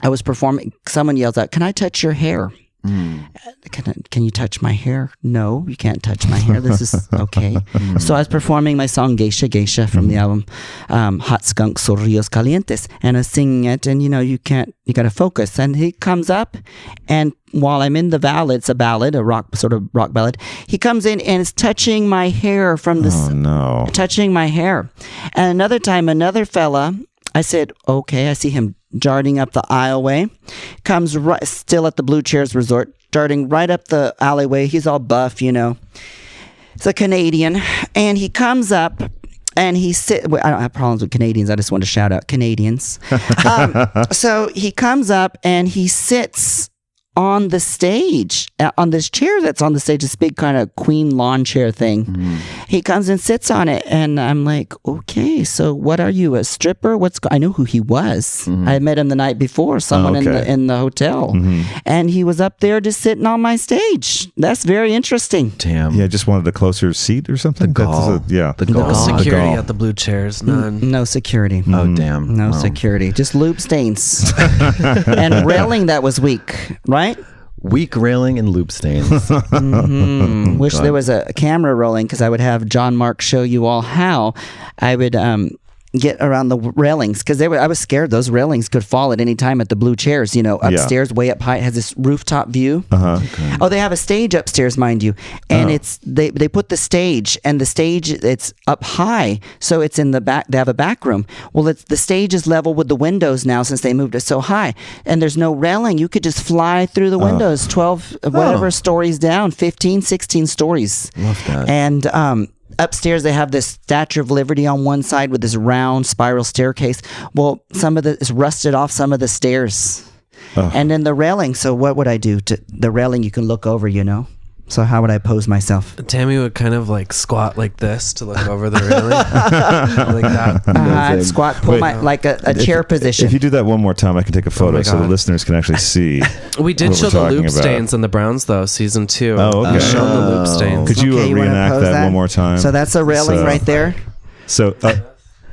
D: I was performing. Someone yells out, "Can I touch your hair?" Can you touch my hair? No, you can't touch my hair. This is okay. So I was performing my song Geisha Geisha from the album Hot Skunk Sorrios Calientes, and I was singing it, and you got to focus. And he comes up, and while I'm in the ballad, it's a ballad, a rock ballad, he comes in and is touching my hair from this.
A: Oh no!
D: Touching my hair. And another time, another fella, I said, okay, I see him darting up the aisleway, comes right, still at the Blue Chairs Resort, darting right up the alleyway. He's all buff, It's a Canadian, and he comes up and he I don't have problems with Canadians. I just want to shout out Canadians. So he comes up and he sits on the stage, on this chair that's on the stage, this big kind of queen lawn chair thing. He comes and sits on it, and I'm like, okay, so what are you, a stripper? I knew who he was. I had met him the night before, someone in the hotel, and he was up there just sitting on my stage. That's very interesting.
F: Damn.
A: Yeah, just wanted a closer seat or something.
F: The gall.
G: No security at the Blue Chairs. None.
D: No security.
F: Oh damn.
D: No security. Just lube stains and railing that was weak, right?
F: Weak railing and loop stains.
D: Wish there was a camera rolling, because I would have John Mark show you all how I would get around the railings, because I was scared those railings could fall at any time at the Blue Chairs. Upstairs, way up high, it has this rooftop view. Oh, they have a stage upstairs, mind you, and it's they put the stage, and the stage, it's up high, so it's in the back. They have a back room. Well, the stage is level with the windows now, since they moved it so high, and there's no railing. You could just fly through the windows, 12 whatever stories down, 15, 16 stories.
F: Love that.
D: And upstairs, they have this Statue of Liberty on one side with this round spiral staircase. Well, it's rusted off some of the stairs. And then the railing. So what would I do? To the railing, you can look over, So how would I pose myself?
G: Tammy would kind of like squat like this to look over the railing. Like that.
D: I'd squat, pull like a chair position.
A: If you do that one more time, I can take a photo so the listeners can actually see.
G: We did
A: what
G: show
A: we're
G: the
A: talking
G: loop
A: about.
G: stains in the Browns, though, season 2.
A: Oh, okay.
G: We showed the loop stains.
A: Could you
D: wanna
A: reenact
D: pose
A: that one more time?
D: So that's a railing right there.
A: So,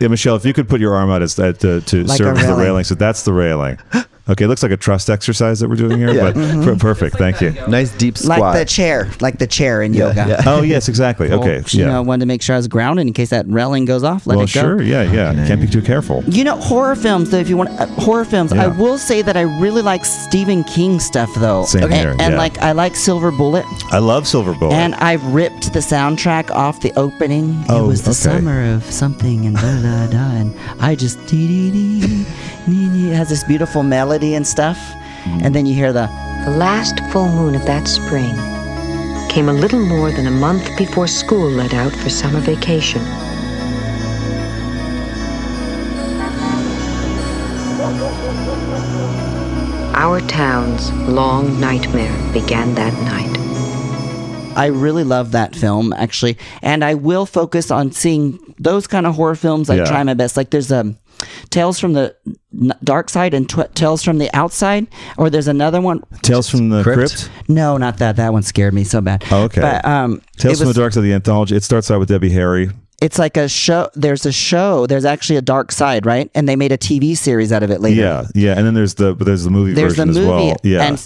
A: yeah, Michelle, if you could put your arm out to serve as the railing. So that's the railing. Okay, it looks like a trust exercise that we're doing here, but perfect. Thank you.
F: Nice deep squat.
D: Like the chair in yoga.
F: Yeah.
A: Oh, yes, exactly. Okay.
D: Wanted to make sure I was grounded in case that railing goes off. Let it go.
A: Sure. Yeah. Can't be too careful.
D: Horror films, though, if you want horror films, I will say that I really like Stephen King stuff, though.
A: Same here.
D: And I like Silver Bullet.
A: I love Silver Bullet.
D: And I've ripped the soundtrack off the opening. It was the summer of something and da da da, and I just it has this beautiful melody and stuff, and then you hear the
K: last full moon of that spring came a little more than a month before school let out for summer vacation. Our town's long nightmare began that night.
D: I really love that film, actually, and I will focus on seeing those kind of horror films. I try my best. Like there's Tales from the Dark Side and Tales from the Outside, or there's another one.
A: Tales from the Crypt?
D: No, not that. That one scared me so bad.
A: Oh, okay.
D: But,
A: Tales from the Dark Side, the anthology. It starts out with Debbie Harry.
D: It's like a show. There's there's actually a Dark Side, right? And they made a TV series out of it later.
A: Yeah. And then there's the movie version as well. Yeah.
D: And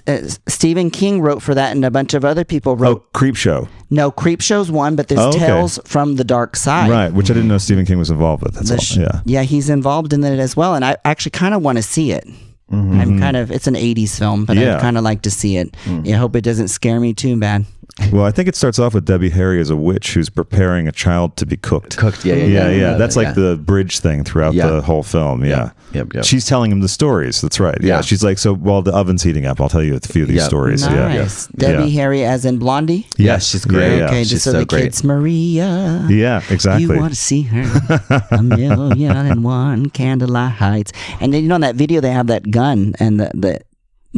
D: Stephen King wrote for that, and a bunch of other people wrote.
A: Oh, Creepshow.
D: No, Creepshow's one, but there's Tales from the Dark Side.
A: Right, which I didn't know Stephen King was involved with. That's all. Yeah.
D: Yeah, he's involved in it as well, and I actually kind of want to see it. It's an 80s film, but I'd kind of like to see it. I hope it doesn't scare me too bad.
A: Well, I think it starts off with Debbie Harry as a witch who's preparing a child to be cooked.
F: Yeah.
A: That's like the bridge thing throughout the whole film. Yeah.
F: Yep.
A: She's telling him the stories. That's right. Yeah. She's like, so while the oven's heating up, I'll tell you a few of these stories.
D: Nice. Debbie Harry as in Blondie?
A: Yes,
F: she's great.
D: Okay,
F: she's
D: just so
F: so
D: the
F: great.
D: kids, Maria.
A: Yeah, exactly.
D: You want to see her? 1,000,001 candlelights. And then in that video they have that gun and the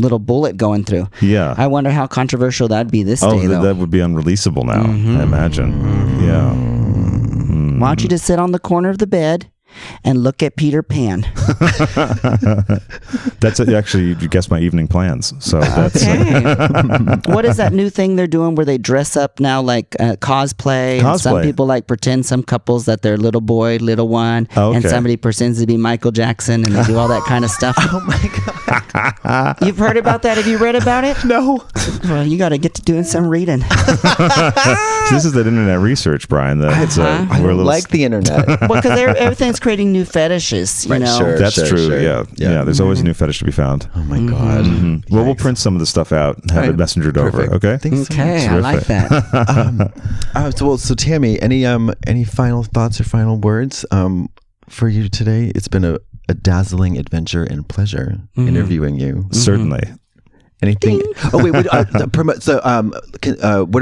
D: little bullet going through.
A: Yeah.
D: I wonder how controversial that'd be this day, though.
A: That would be unreleasable now, I imagine. Yeah.
D: Why don't you just sit on the corner of the bed and look at Peter Pan?
A: That's actually, you guessed my evening plans. So that's
D: What is that new thing they're doing where they dress up now like cosplay? And some people like pretend, some couples, that they're little boy, little one, and somebody pretends to be Michael Jackson, and they do all that kind of stuff.
F: Oh my God.
D: You've heard about that? Have you read about it?
F: No.
D: Well, you got to get to doing some reading.
A: So this is that internet research, Brian. That
F: I like the internet.
D: Well, because everything's creating new fetishes, you know.
F: Sure,
A: that's true.
F: Sure.
A: Yeah. There's always a new fetish to be found.
F: Oh my God.
A: Well, we'll print some of the stuff out and have it messengered over. Okay.
D: Okay, I like that.
F: So Tammy, any final thoughts or final words for you today? It's been a dazzling adventure and pleasure interviewing you.
A: Certainly.
F: Anything? Oh wait. What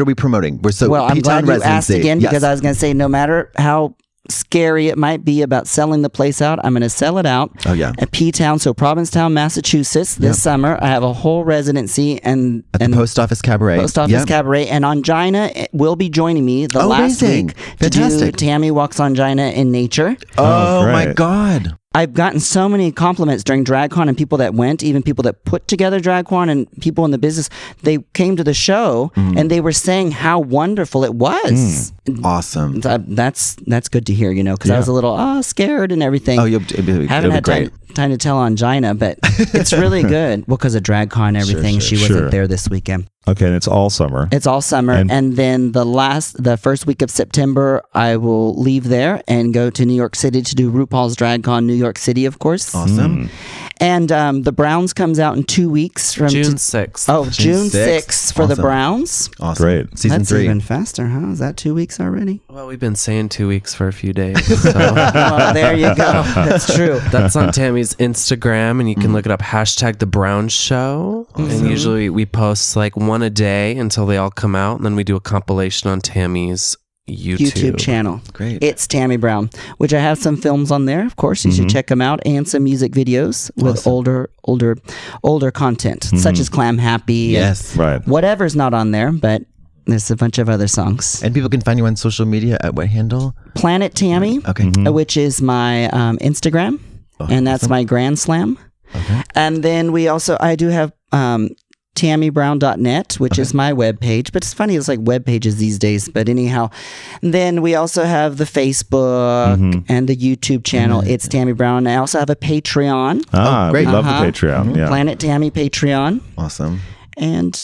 F: are we promoting?
D: I'm glad you asked again, because I was going to say, no matter how scary it might be about selling the place out, I'm going to sell it out.
F: Oh yeah.
D: At P-Town, so Provincetown, Massachusetts, this summer. I have a whole residency and
F: the Post Office Cabaret.
D: Cabaret, and Angina will be joining me the last week to do Tammy Walks Angina in Nature.
F: Oh my God.
D: I've gotten so many compliments during DragCon, and people that went, even people that put together DragCon and people in the business, they came to the show and they were saying how wonderful it was.
F: Awesome.
D: That's good to hear, because I was a little scared and everything.
F: Oh,
D: haven't had time to tell Angina, but it's really good because of DragCon and everything. She wasn't there this weekend.
A: Okay, and it's all summer.
D: It's all summer, and then the first week of September, I will leave there and go to New York City to do RuPaul's DragCon New York City, of course.
F: Awesome.
D: And the Browns comes out in 2 weeks from
G: June 6th.
D: Oh, June 6th for the Browns.
F: Awesome.
A: Great.
F: Season
D: That's
F: 3.
D: even faster, huh? Is that 2 weeks already?
G: Well, we've been saying 2 weeks for a few days. So.
D: Well, there you go. That's true.
G: That's on Tammy's Instagram, and you can look it up, #The Brown Show. And usually we post like one a day until they all come out, and then we do a compilation on Tammy's YouTube
D: channel.
F: Great.
D: It's Tammie Brown, which I have some films on there. Of course, you should check them out, and some music videos with older content, such as Clam Happy.
F: Yes.
A: Right.
D: Whatever's not on there, but there's a bunch of other songs.
F: And people can find you on social media at what handle?
D: Planet Tammy, which is my Instagram, and that's my Grand Slam.
F: Okay.
D: And then I do have TammieBrown.net, which is my webpage. But it's funny, it's like web pages these days. But anyhow, then we also have the Facebook and the YouTube channel. It's Tammie Brown. I also have a Patreon.
A: Great. Love the Patreon. Yeah.
D: Planet Tammy Patreon.
F: Awesome.
D: And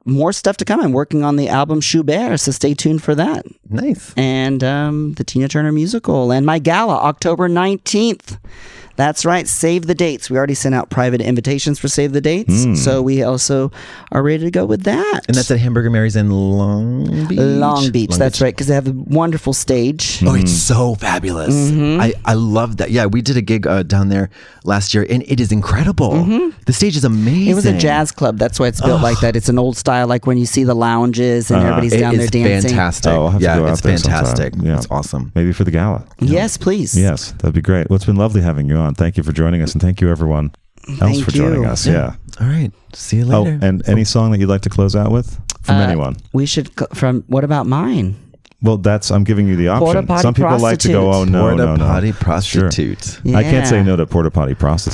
D: more stuff to come. I'm working on the album Shubert, so stay tuned for that.
F: Nice.
D: And the Tina Turner musical and my gala, October 19th. That's right. Save the dates. We already sent out private invitations for Save the Dates. So we also are ready to go with that.
F: And that's at Hamburger Mary's in Long Beach?
D: Long Beach. That's right. Because they have a wonderful stage.
F: Oh, it's so fabulous. I love that. Yeah, we did a gig down there last year, and it is incredible. The stage is amazing.
D: It was a jazz club. That's why it's built like that. It's an old style, like when you see the lounges and everybody's down there dancing.
F: It's fantastic.
A: Oh, I'll have to go out
F: it's
A: there
F: fantastic.
A: sometime. Yeah.
F: It's awesome.
A: Maybe for the gala.
D: Yes, please.
A: Yes, that'd be great. Well, it's been lovely having you on. Thank you for joining us, and thank you everyone else for joining us. Yeah.
F: All right. See you later.
A: Oh, and any song that you'd like to close out with from anyone?
D: We should what about mine?
A: Well, I'm giving you the option.
D: Porta-Potty
A: Some people like to go, oh no,
F: Porta-Potty Prostitute.
A: Sure. I can't say no to Porta-Potty Prostitute.